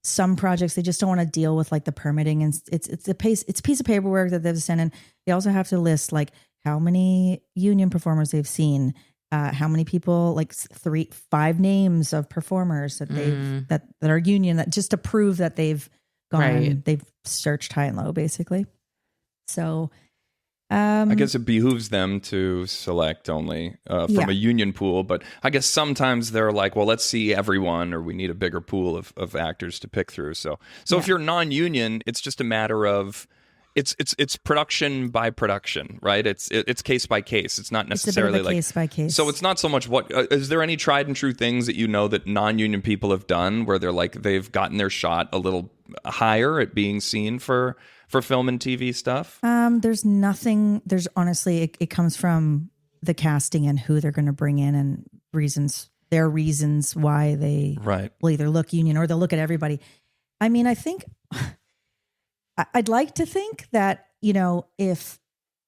some projects, they just don't want to deal with like the permitting, and it's a piece of paperwork that they've sent in. They also have to list like how many union performers they've seen, how many people, like 5 names of performers that that are union, that just to prove that they've gone, Right. they've searched high and low basically. So I guess it behooves them to select only from Yeah. a union pool, but I guess sometimes they're like, well, let's see everyone, or we need a bigger pool of actors to pick through. So if you're non-union, it's just a matter of it's production by production, right? It's case by case. It's not necessarily it's a bit of a like case by case. So it's not so much what is there any tried and true things that you know that non-union people have done where they're like they've gotten their shot a little higher at being seen for film and TV stuff? There's nothing. There's honestly, it comes from the casting and who they're going to bring in and their reasons why they Right. will either look union or they'll look at everybody. I mean, I think I'd like to think that, if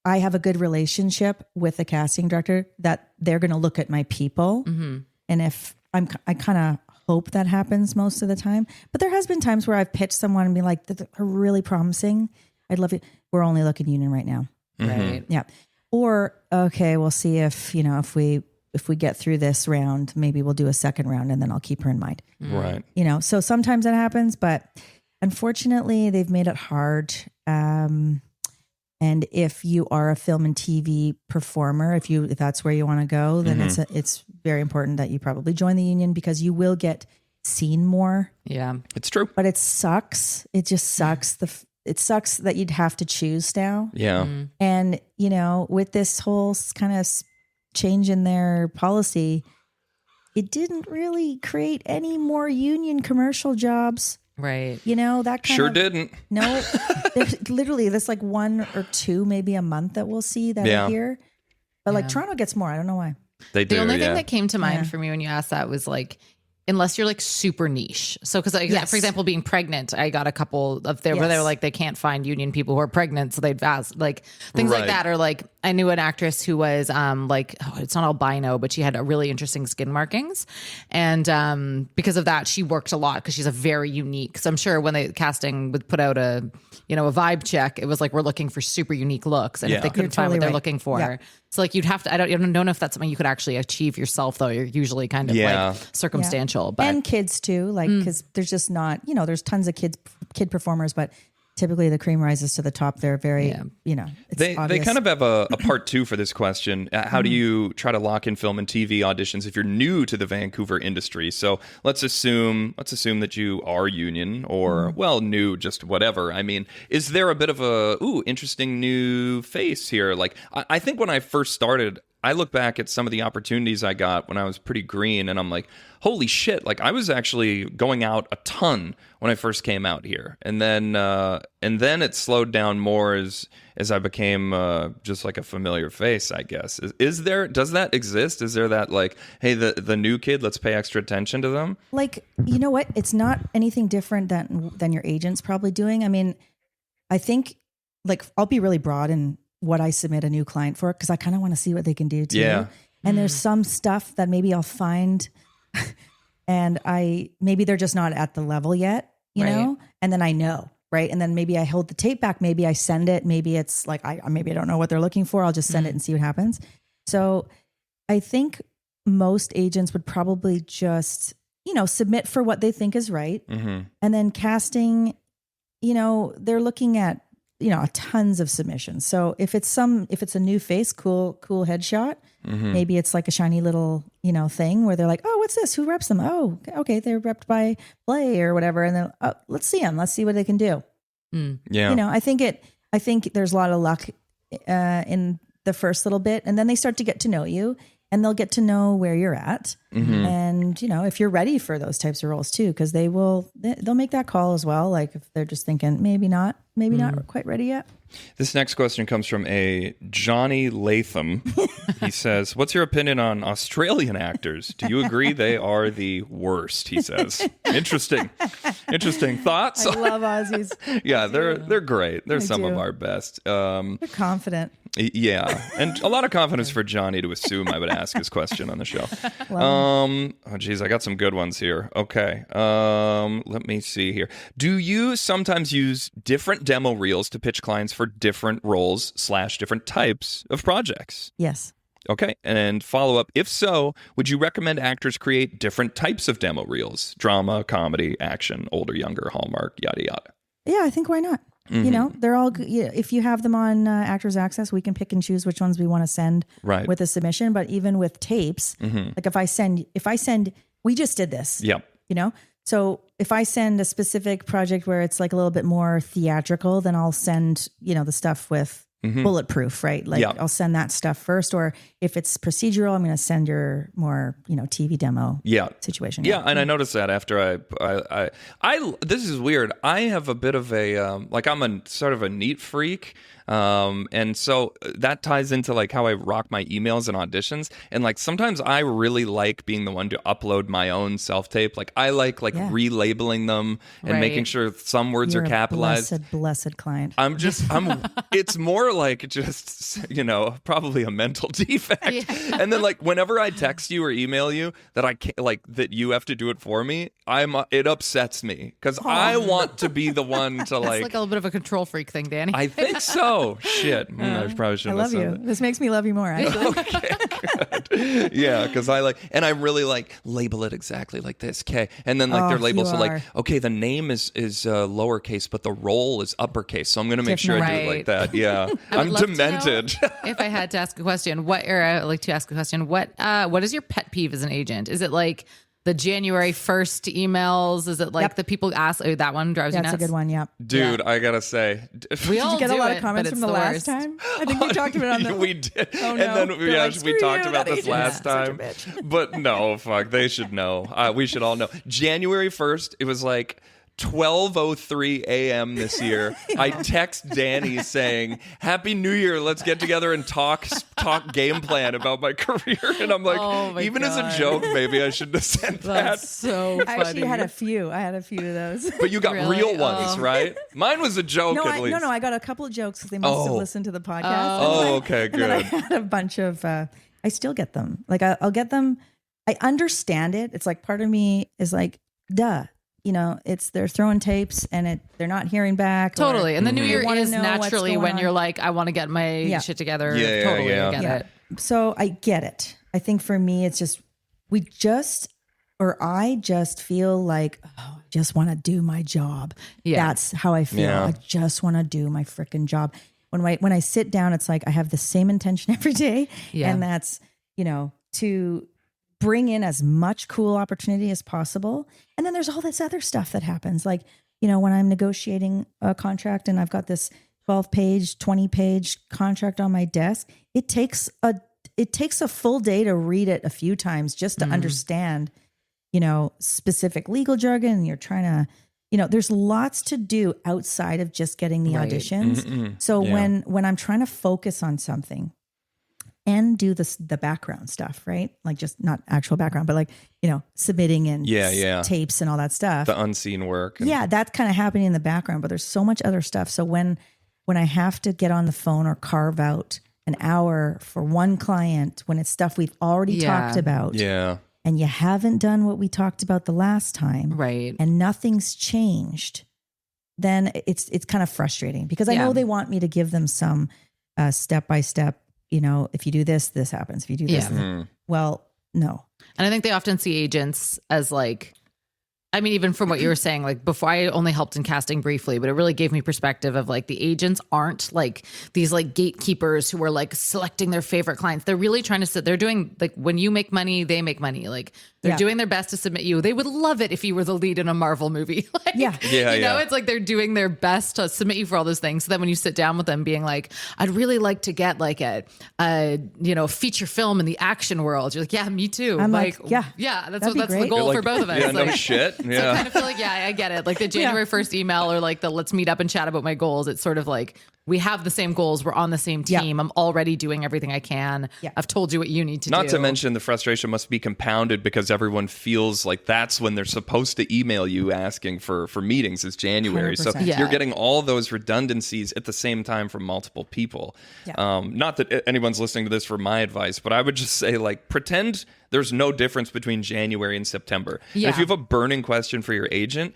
I have a good relationship with the casting director, that they're going to look at my people. And if I kind of hope that happens most of the time, but there has been times where I've pitched someone and be like, they're really promising. I'd love it. We're only looking union right now. Right. Yeah. Or, okay, we'll see if we get through this round, maybe we'll do a second round and then I'll keep her in mind. Right. So sometimes that happens, but unfortunately they've made it hard. And if you are a film and TV performer, if that's where you want to go, then it's very important that you probably join the union, because you will get seen more. Yeah. It's true. But it sucks. It just sucks. It sucks that you'd have to choose now. Yeah. And, you know, with this whole kind of change in their policy, it didn't really create any more union commercial jobs. Right. You know, that kind Sure of. didn't. No, there's like one or two, maybe a month that we'll see that are here. But like Toronto gets more. I don't know why. They do. The only thing yeah. that came to mind for me when you asked that was like, unless you're like super niche. So, because Yes. for example, being pregnant, I got a couple of there where they were like, they can't find union people who are pregnant. So they'd ask like things like Right. that. Or like, I knew an actress who was like, it's not albino, but she had a really interesting skin markings. And because of that, she worked a lot because she's a very unique. So I'm sure when the casting would put out a vibe check, it was like, we're looking for super unique looks. And if they couldn't find what they're looking for. Yeah. So like you'd have to, I don't know if that's something you could actually achieve yourself though. You're usually kind of like circumstantial, but and kids too, like, cause there's just not, there's tons of kid performers, but typically the cream rises to the top. They're very, it's They obvious. kind of have a part two for this question. How do you try to lock in film and TV auditions if you're new to the Vancouver industry? So let's assume that you are union or new, just whatever. I mean, is there a bit of a interesting new face here? Like I think when I first started, I look back at some of the opportunities I got when I was pretty green, and I'm like, holy shit! Like I was actually going out a ton when I first came out here, and then it slowed down more as I became just like a familiar face, I guess. Does that exist? Is there that like, hey, the new kid, let's pay extra attention to them? Like, you know what? It's not anything different than your agent's probably doing. I mean, I think like I'll be really broad in what I submit a new client for, because I kind of want to see what they can do too. Yeah. And there's some stuff that maybe I'll find and maybe they're just not at the level yet, you know? And then I know, right? And then maybe I hold the tape back. Maybe I send it. Maybe it's like, maybe I don't know what they're looking for. I'll just send it and see what happens. So I think most agents would probably just, submit for what they think is right. And then casting, they're looking at, tons of submissions. So if it's a new face, cool headshot, maybe it's like a shiny little, thing where they're like, oh, what's this? Who reps them? Oh, okay. They're repped by Play or whatever. And then let's see them. Let's see what they can do. Yeah. I think there's a lot of luck in the first little bit, and then they start to get to know you and they'll get to know where you're at. And, if you're ready for those types of roles too, because they'll make that call as well. Like if they're just thinking, maybe not quite ready yet. This next question comes from a Johnny Latham. He says, what's your opinion on Australian actors? Do you agree they are the worst? He says. Interesting thoughts. I love Aussies. Yeah, they're great. They're some of our best. They're confident. Yeah, and a lot of confidence for Johnny to assume I would ask his question on the show. Oh geez, I got some good ones here. Okay, let me see here. Do you sometimes use different demo reels to pitch clients for different roles / different types of projects? Yes. Okay, and follow up, if so, would you recommend actors create different types of demo reels? Drama, comedy, action, older, younger, Hallmark, yada yada. Yeah, I think why not? They're all good. Yeah, if you have them on Actors Access, we can pick and choose which ones we want to send with a submission. But even with tapes, like if I send, we just did this. Yep. So if I send a specific project where it's like a little bit more theatrical, then I'll send, the stuff with bulletproof, right? Like I'll send that stuff first. Or if it's procedural, I'm going to send your more, TV demo situation. Yeah. And I noticed that after I this is weird. I have a bit of a, I'm a sort of a neat freak. And so that ties into like how I rock my emails and auditions. And like sometimes I really like being the one to upload my own self-tape. Like I like relabeling them and making sure some words You're are capitalized. Blessed client. It's more like just, probably a mental defect. Yeah. And then like whenever I text you or email you that I can't, like that you have to do it for me, it upsets me because I want to be the one to like. It's like a little bit of a control freak thing, Danny. I think so. Shit. I probably shouldn't have said I love you. This makes me love you more, actually. Okay, good. Yeah, because I really like label it exactly like this, K. And then like their labels are like, okay, the name is lowercase, but the role is uppercase. So I'm going to make sure I do it like that. Yeah. I'm demented. If I had to ask a question, what is your pet peeve as an agent? Is it like the January 1st emails. Is it like Yep. the people ask? Oh, that one drives you That's nuts. a good one. Yep. Dude, I gotta say, We Did all you get a do lot it, of comments but from it's the last worst. time? I think we talked about it on the. we did, Oh, and no. then They're like, we "Screw talked you, about that this agent last is such a time. bitch." But no, fuck, they should know. We should all know. January 1st, it was like 12:03 a.m. this year. I text Dani saying, "Happy New Year! Let's get together and talk game plan about my career." And I'm like, Oh my even as God. a joke, maybe I shouldn't have sent That's that. so I funny. actually had a few. I had a few of those. But you got Really? real ones, Oh. right? Mine was a joke at least. No, I got a couple of jokes because they must have Oh. listened to the podcast. Oh, okay, And then I good. had a bunch of. I still get them. Like I'll get them. I understand it. It's like part of me is like, duh. You know, they're throwing tapes and they're not hearing back. Totally. And the new They year wanna is know what's naturally going when on. you're like, I want to get my Yeah. shit together. Yeah, Totally. yeah. I get Yeah. it. So I get it. I think for me, it's just, I just feel like, I just want to do my job. Yeah. That's how I feel. Yeah. I just want to do my freaking job. When I sit down, it's like I have the same intention every day. Yeah. And that's, to bring in as much cool opportunity as possible. And then there's all this other stuff that happens. Like, when I'm negotiating a contract and I've got this 12-page, 20-page contract on my desk, it takes a full day to read it a few times just to understand, specific legal jargon. And you're trying to, there's lots to do outside of just getting the Right. auditions. So Yeah. when I'm trying to focus on something and do the background stuff, right? Like just not actual background, but like, submitting and tapes and all that stuff. The unseen work. and- Yeah, that's kind of happening in the background, but there's so much other stuff. So when I have to get on the phone or carve out an hour for one client, when it's stuff we've already Yeah. talked about, Yeah. and you haven't done what we talked about the last time, Right. and nothing's changed, then it's kind of frustrating because I Yeah. know they want me to give them some step by step. If you do this, this happens. If you do this, Yeah. this- well, no. And I think they often see agents as like, I mean, even from what you were saying, like before I only helped in casting briefly, but it really gave me perspective of like the agents aren't like these like gatekeepers who are like selecting their favorite clients. They're really trying to sit, they're doing like when you make money, they make money. Like they're Yeah. doing their best to submit you. They would love it if you were the lead in a Marvel movie. Like, Yeah. Yeah, you know, yeah. it's like they're doing their best to submit you for all those things. So then when you sit down with them being like, I'd really like to get like a feature film in the action world. You're like, yeah, me too. I'm like, yeah, that's that'd be the great. goal You're for like, both of us. Yeah, no Like, shit. so I Yeah. kind of feel like, yeah, I get it. Like the January 1st email or like the let's meet up and chat about my goals. It's sort of like we have the same goals. We're on the same Yeah. team. I'm already doing everything I can. Yeah. I've told you what you need to do. Not to mention the frustration must be compounded because everyone feels like that's when they're supposed to email you asking for meetings is January. So 100%. Yeah. you're getting all those redundancies at the same time from multiple people. Yeah. Not that anyone's listening to this for my advice, but I would just say like pretend there's no difference between January and September. And Yeah. if you have a burning question for your agent,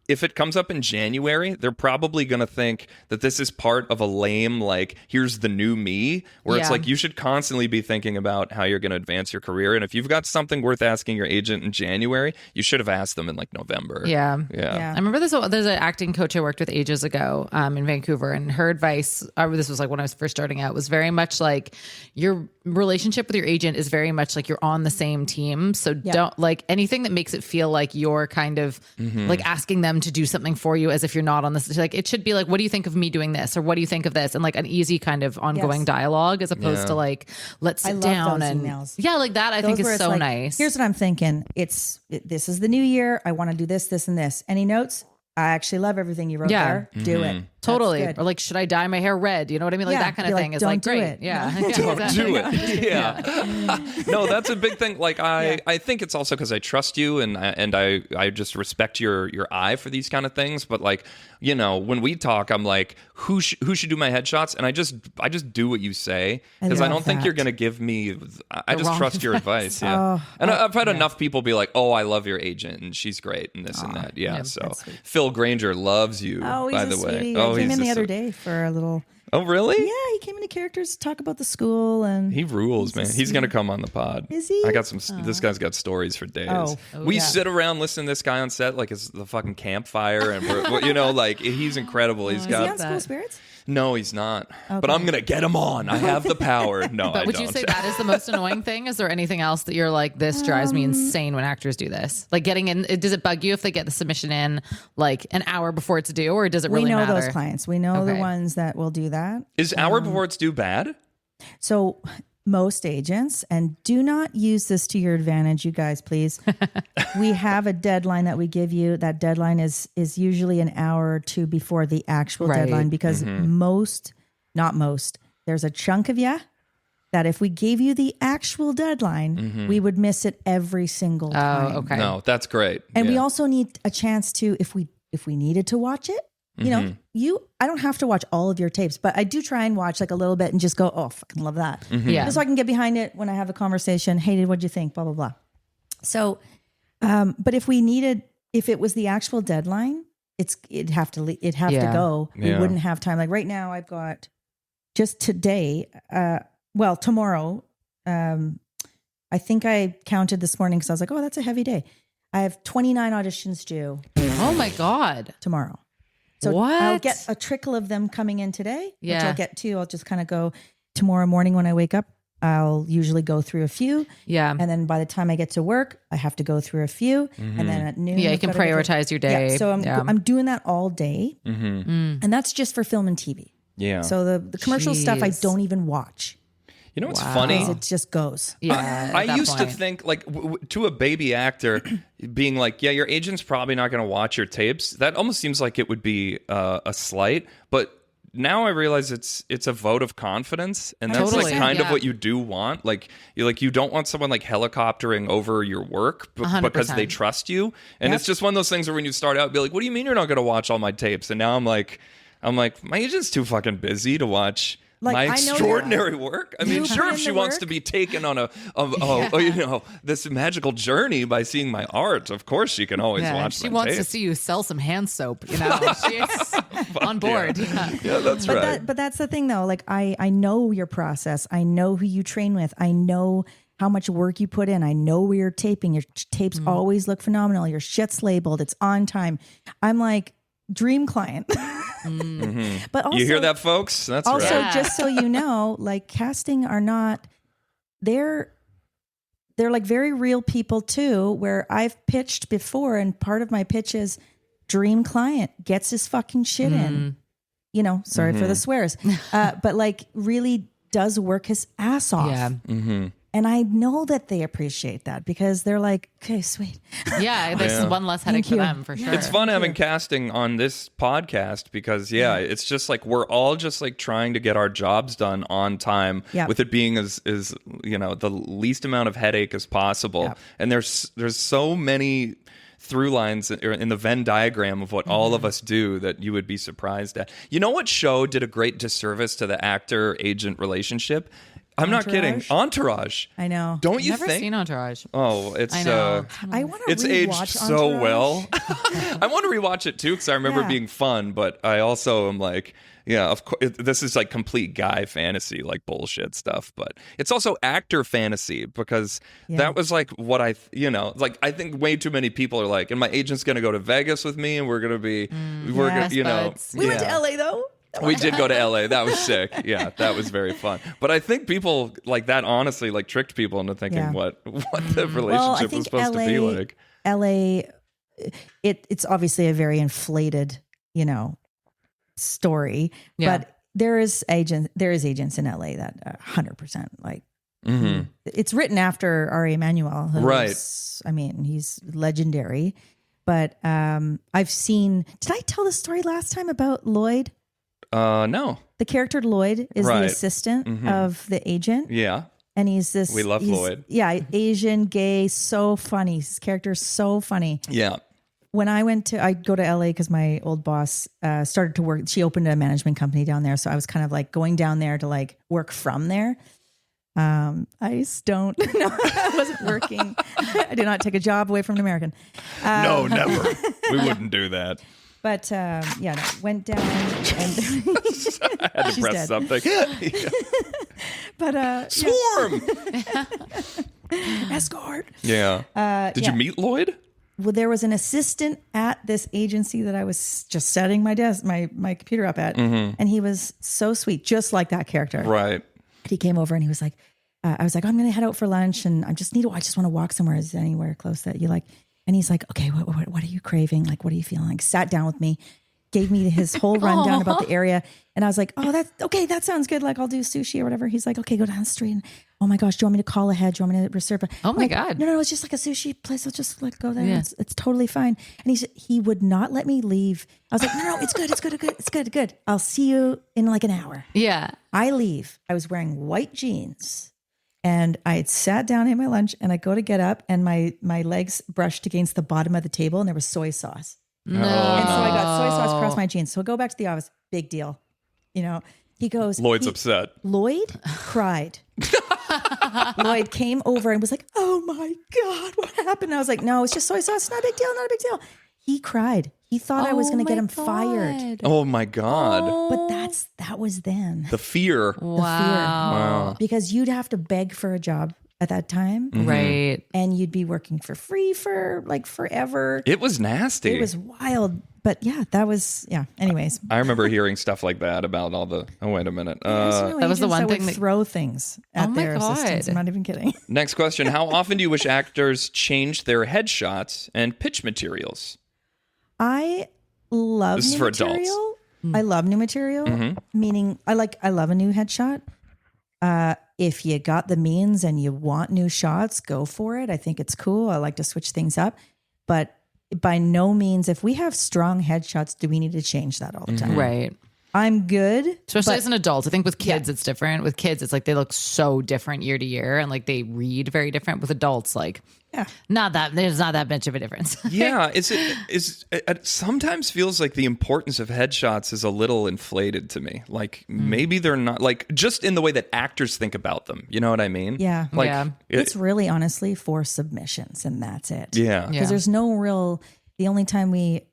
if it comes up in January, they're probably going to think that this is part of a lame, like, here's the new me, where it's Yeah. like you should constantly be thinking about how you're going to advance your career. And if you've got something worth asking your agent in January, you should have asked them in like November. Yeah. Yeah. I remember there's an acting coach I worked with ages ago in Vancouver, and her advice, this was like when I was first starting out, was very much like your relationship with your agent is very much like you're on the same team. So don't like anything that makes it feel like you're kind of like asking them to do something for you as if you're not on this. Like it should be like, what do you think of me doing this? Or what do you think of this? And like an easy kind of ongoing Yes. dialogue as opposed Yeah. to like, let's I sit love down those and emails. yeah, like that I think Those where is it's so like, nice. Here's what I'm thinking. This is the new year. I want to do this, this, and this. Any notes? I actually love everything you wrote Yeah. there. Do it. That's Totally. good. Or like, should I dye my hair red? You know what I mean? Like Yeah. that kind Be of like, thing is "Don't like do great. it." Yeah. Don't do it. Yeah. No, that's a big thing. Like I think it's also because I trust you and I just respect your eye for these kind of things. But like, when we talk, I'm like, who should do my headshots? And I just do what you say because I love don't think that. you're gonna give me. I just wrong trust your advice. Yeah. Oh, and I've had enough people be like, oh, I love your agent and she's great and this and that. Yeah. So that's sweet. Phil Granger loves you. Oh, he's by a the way. sweetie. Oh, I came he's in the just other day for a little. Oh, really? Yeah, he came into characters to talk about the school and He rules, man. He's gonna come on the pod. Is he? I got some. This guy's got stories for days. Oh, we yeah. sit around listening to this guy on set like it's the fucking campfire, and like he's incredible. He's Is he got. on School Spirits? No, he's not. But I'm going to get him on. I have the power. No, But I would don't. you say that is the most annoying thing? Is there anything else that you're like, this drives me insane when actors do this? Like getting in, does it bug you if they get the submission in like an hour before it's due, or does it really we know matter? those clients. We know the Okay. ones that will do that. Is hour before it's due bad? So most agents, and do not use this to your advantage, you guys, please. We have a deadline that we give you. That deadline is usually an hour or two before the actual Right. deadline, because not most, there's a chunk of you that if we gave you the actual deadline, we would miss it every single time. Oh, okay. No, that's great. And we Yeah. also need a chance to, if we needed to watch it, you know, I don't have to watch all of your tapes, but I do try and watch like a little bit and just go, oh, fucking love that. Yeah. Just so I can get behind it when I have a conversation. Hey, what'd you think? Blah, blah, blah. So, but if it was the actual deadline, it'd have to go. We Yeah. wouldn't have time. Like right now I've got just today, tomorrow, I think I counted this morning because I was like, oh, that's a heavy day. I have 29 auditions due Oh my God. tomorrow. So What? I'll get a trickle of them coming in today, which Yeah. I'll get to. I'll just kind of go tomorrow morning when I wake up. I'll usually go through a few. Yeah. And then by the time I get to work, I have to go through a few. And then at noon, Yeah, you I've can gotta get to- prioritize your day. Yeah, so I'm doing that all day. Mm-hmm. And that's just for film and TV. Yeah. So the commercial stuff I Jeez. don't even watch You know what's funny? because it just goes. Yeah. I at that used to point. think like to a baby actor being like, yeah, your agent's probably not going to watch your tapes. That almost seems like it would be a slight, but now I realize it's a vote of confidence, and that's Totally, like kind of yeah. what you do want. Like you don't want someone like helicoptering over your work 100%. because they trust you. And it's just one of those things where when you start out, be like, what do you mean you're not going to watch all my tapes? And now I'm like, my agent's too fucking busy to watch. Like, My I know extraordinary work. I mean, You sure, put if in she the wants work. to be taken on this magical journey by seeing my art, of course she can always Yeah, watch she my wants to tapes. see you sell some hand soap. You know, she's on board. Yeah. Yeah, that's right. But that's the thing though. Like I know your process. I know who you train with. I know how much work you put in. I know where you're taping. Your tapes always look phenomenal. Your shit's labeled. It's on time. I'm like dream client. But also, You hear that, folks? That's also, right. Yeah. just so you know, like casting are not, they're like very real people too, where I've pitched before and part of my pitch is dream client gets his fucking shit in, you know, sorry for the swears, but like really does work his ass off. Yeah. And I know that they appreciate that because they're like, okay, sweet. Yeah. There's one less headache Thank for you. them for sure. It's fun having casting on this podcast because it's just like we're all just like trying to get our jobs done on time Yeah. with it being as you know the least amount of headache as possible. Yeah. And there's so many through lines in the Venn diagram of what all of us do that you would be surprised at. You know what show did a great disservice to the actor agent relationship? I'm not kidding. Entourage? Entourage. I know. Don't you Never think? seen Entourage. Oh, it's I know. I want to it's aged rewatch so Entourage. well. I want to rewatch it too because I remember Yeah. being fun, but I also am like, yeah, of course, this is like complete guy fantasy, like bullshit stuff. But it's also actor fantasy because that was like what I think way too many people are like, and my agent's going to go to Vegas with me, and we're going to be, we're yes, gonna, you know, buds. We went to LA though. we did go to LA. That was sick. Yeah, that was very fun. But I think people like that honestly like tricked people into thinking Yeah. what the relationship Well, I was think supposed to be like. LA, it's obviously a very inflated, you know, story. Yeah. But there is agents in LA that 100% like. It's written after Ari Emanuel, who's, Right. I mean, he's legendary. But I've seen. Did I tell the story last time about Lloyd? No. The character Lloyd is Right. the assistant of the agent. Yeah. And he's this. We love he's- Lloyd. Yeah, Asian, gay, so funny. His character's so funny. Yeah. When I'd go to LA because my old boss started to work. She opened a management company down there, so I was kind of like going down there to like work from there. I just don't. No, I wasn't working. I did not take a job away from an American. No, never. We wouldn't do that. But no, went down and I had to She's press dead. something. but Swarm. escort. Yeah. Did yeah. you meet Lloyd? there was an assistant at this agency that I was just setting my desk, my computer up at, and he was so sweet, just like that character. Right. He came over and he was like, I was like, I'm going to head out for lunch and I just want to walk somewhere. Is there anywhere close that you like? And he's like, okay, what are you craving? Like, what are you feeling? Like, sat down with me, gave me his whole rundown about the area. And I was like, oh, that's okay. That sounds good. Like, I'll do sushi or whatever. He's like, okay, go down the street. And, oh my gosh, do you want me to call ahead? Do you want me to reserve? Oh my like, God. No, it's just like a sushi place. I'll just like go there. Yeah. It's totally fine. And he would not let me leave. I was like, no, it's good. It's good. I'll see you in like an hour. Yeah. I leave. I was wearing white jeans. And I had sat down at my lunch and I go to get up and my legs brushed against the bottom of the table and there was soy sauce. No. And so I got soy sauce across my jeans. So I go back to the office. Big deal. He goes. Lloyd's upset. Lloyd cried. Lloyd came over and was like, oh my God, what happened? I was like, no, it's just soy sauce. Not a big deal. He cried. He thought I was going to get him fired. Oh my God. But that was then. The fear. Wow. Because you'd have to beg for a job at that time. Right. And you'd be working for free for like forever. It was nasty. It was wild. But yeah, anyways. I remember hearing stuff like that about all the, oh, wait a minute. That was the one thing would that- throw things at Oh my their assistants. God. I'm not even kidding. Next question. How often do you wish actors changed their headshots and pitch materials? I love This is new for adults. material. I love new material, meaning I love a new headshot. If you got the means and you want new shots, go for it. I think it's cool. I like to switch things up. But by no means, if we have strong headshots, do we need to change that all the time? Right. I'm good. Especially but- as an adult. I think with kids, it's different. With kids, it's like they look so different year to year and like they read very different. With adults, like, there's not that much of a difference. Yeah, it sometimes feels like the importance of headshots is a little inflated to me. Like maybe they're not, like, just in the way that actors think about them. You know what I mean? Yeah. Like, Yeah. It's really honestly for submissions and that's it. Yeah. Because there's no the only time we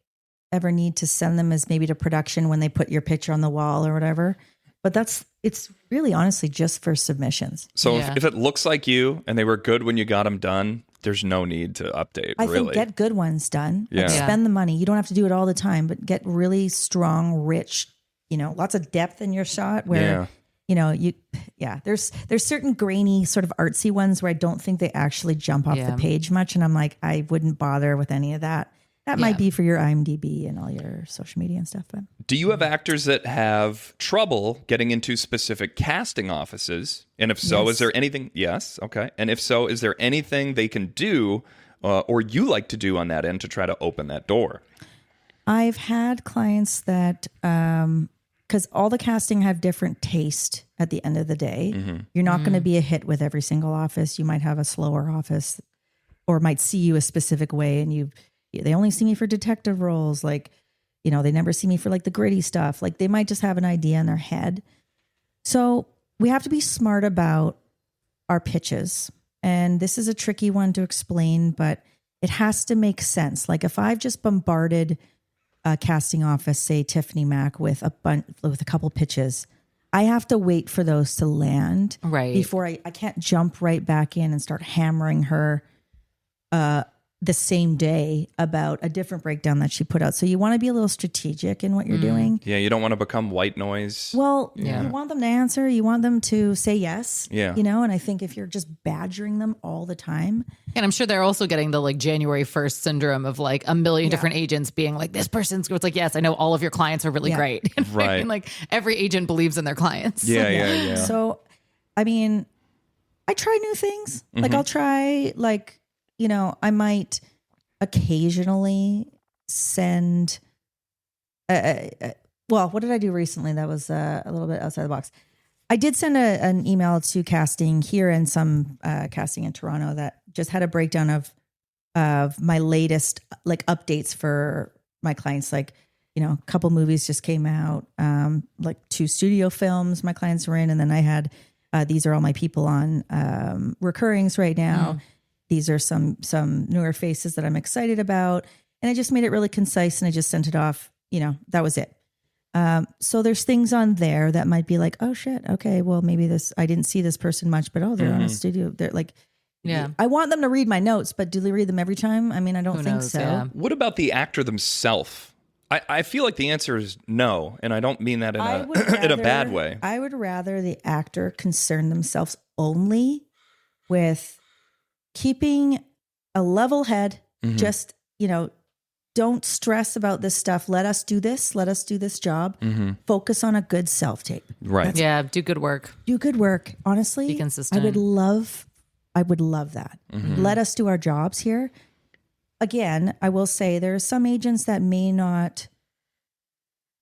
ever need to send them is maybe to production when they put your picture on the wall or whatever. But it's really honestly just for submissions. So Yeah. if it looks like you and they were good when you got them done, there's no need to update, I really. think get good ones done. Yeah. Like spend the money. You don't have to do it all the time, but get really strong, rich, lots of depth in your shot where, there's certain grainy sort of artsy ones where I don't think they actually jump off the page much. And I'm like, I wouldn't bother with any of that. That might be for your IMDb and all your social media and stuff. But Do you have actors that have trouble getting into specific casting offices? And if so, Yes. is there anything? Yes. Okay. And if so, is there anything they can do or you like to do on that end to try to open that door? I've had clients that, because all the casting have different taste at the end of the day. You're not going to be a hit with every single office. You might have a slower office or might see you a specific way and they only see me for detective roles. Like, they never see me for like the gritty stuff. Like they might just have an idea in their head. So we have to be smart about our pitches. And this is a tricky one to explain, but it has to make sense. Like if I've just bombarded a casting office, say Tiffany Mack with a couple pitches, I have to wait for those to land before I can't jump right back in and start hammering her the same day about a different breakdown that she put out. So you want to be a little strategic in what you're doing. Yeah, you don't want to become white noise. Well, you want them to answer. You want them to say yes. Yeah. And I think if you're just badgering them all the time. And I'm sure they're also getting the like January 1st syndrome of like a million different agents being like, this person's, it's like, yes, I know all of your clients are really great. Right. And like every agent believes in their clients. Yeah. So, I mean, I try new things. Like I'll try I might occasionally send, what did I do recently? That was a little bit outside the box. I did send an email to casting here and some casting in Toronto that just had a breakdown of my latest like updates for my clients. Like, a couple movies just came out, like 2 studio films my clients were in. And then I had, these are all my people on recurrings right now. These are some newer faces that I'm excited about. And I just made it really concise and I just sent it off. That was it. So there's things on there that might be like, oh shit. Okay. Well, maybe I didn't see this person much, but they're on a studio. They're like, Yeah. I want them to read my notes, but do they read them every time? I mean, I don't Who think knows? so. Yeah. What about the actor themselves? I feel like the answer is no, and I don't mean that in I a would in a bad rather- way. I would rather the actor concern themselves only with keeping a level head. Mm-hmm. Just, don't stress about this stuff. Let us do this. Let us do this job. Focus on a good self-tape. Right. Yeah. Do good work. Do good work. Honestly, Be consistent. I would love that. Let us do our jobs here. Again, I will say there are some agents that may not.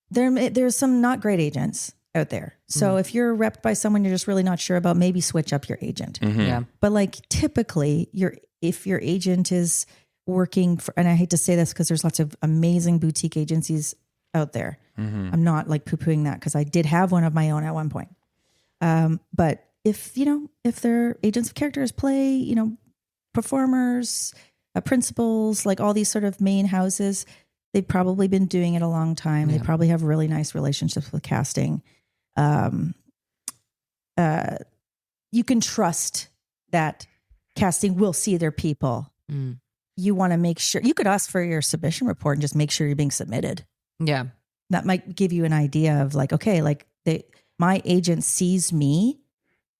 There's some not great agents out there. So if you're repped by someone you're just really not sure about, maybe switch up your agent. Yeah. But like typically, if your agent is working for, and I hate to say this because there's lots of amazing boutique agencies out there. I'm not like poo-pooing that because I did have one of my own at one point. But if they're agents of characters, play, performers, principals, like all these sort of main houses, they've probably been doing it a long time. They probably have really nice relationships with casting. You can trust that casting will see their people. You want to make sure you could ask for your submission report and just make sure you're being submitted. Yeah. That might give you an idea of like, okay, like my agent sees me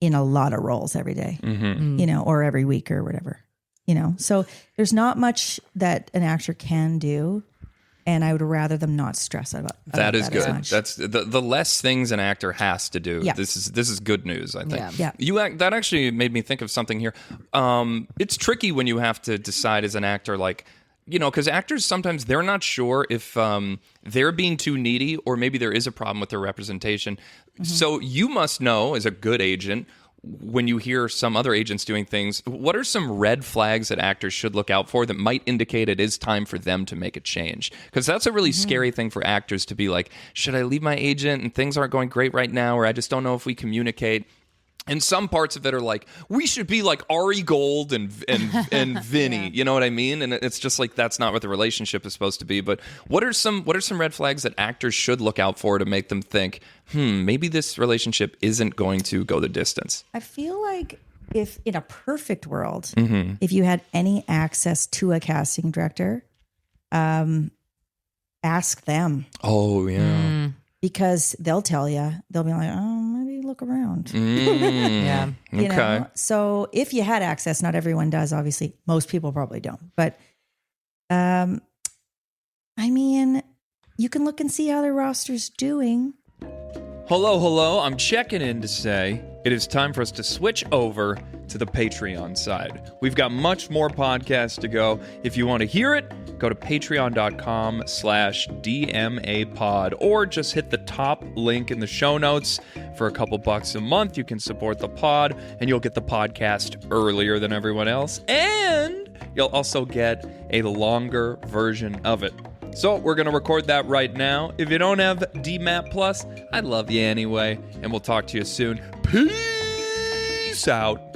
in a lot of roles every day, or every week or whatever, so there's not much that an actor can do. And I would rather them not stress about That is as good. much. That's the less things an actor has to do. Yeah. This is good news, I think. Yeah. That actually made me think of something here. It's tricky when you have to decide as an actor, like, because actors sometimes they're not sure if they're being too needy or maybe there is a problem with their representation. So you must know as a good agent, when you hear some other agents doing things, what are some red flags that actors should look out for that might indicate it is time for them to make a change? Because that's a really scary thing for actors to be like, should I leave my agent and things aren't going great right now, or I just don't know if we communicate. And some parts of it are like, we should be like Ari Gold and Vinny, you know what I mean? And it's just like, that's not what the relationship is supposed to be. But what are some red flags that actors should look out for to make them think, maybe this relationship isn't going to go the distance? I feel like if in a perfect world, if you had any access to a casting director, ask them. Oh, yeah. Because they'll tell you, they'll be like, oh, maybe look around. Yeah. Okay. So if you had access, not everyone does, obviously. Most people probably don't. But I mean, you can look and see how their roster's doing. Hello. I'm checking in to say it is time for us to switch over to the Patreon side. We've got much more podcasts to go. If you want to hear it, go to patreon.com/DMApod or just hit the top link in the show notes. For a couple bucks a month, you can support the pod and you'll get the podcast earlier than everyone else. And you'll also get a longer version of it. So we're going to record that right now. If you don't have DMAP Plus, I love you anyway. And we'll talk to you soon. Peace out.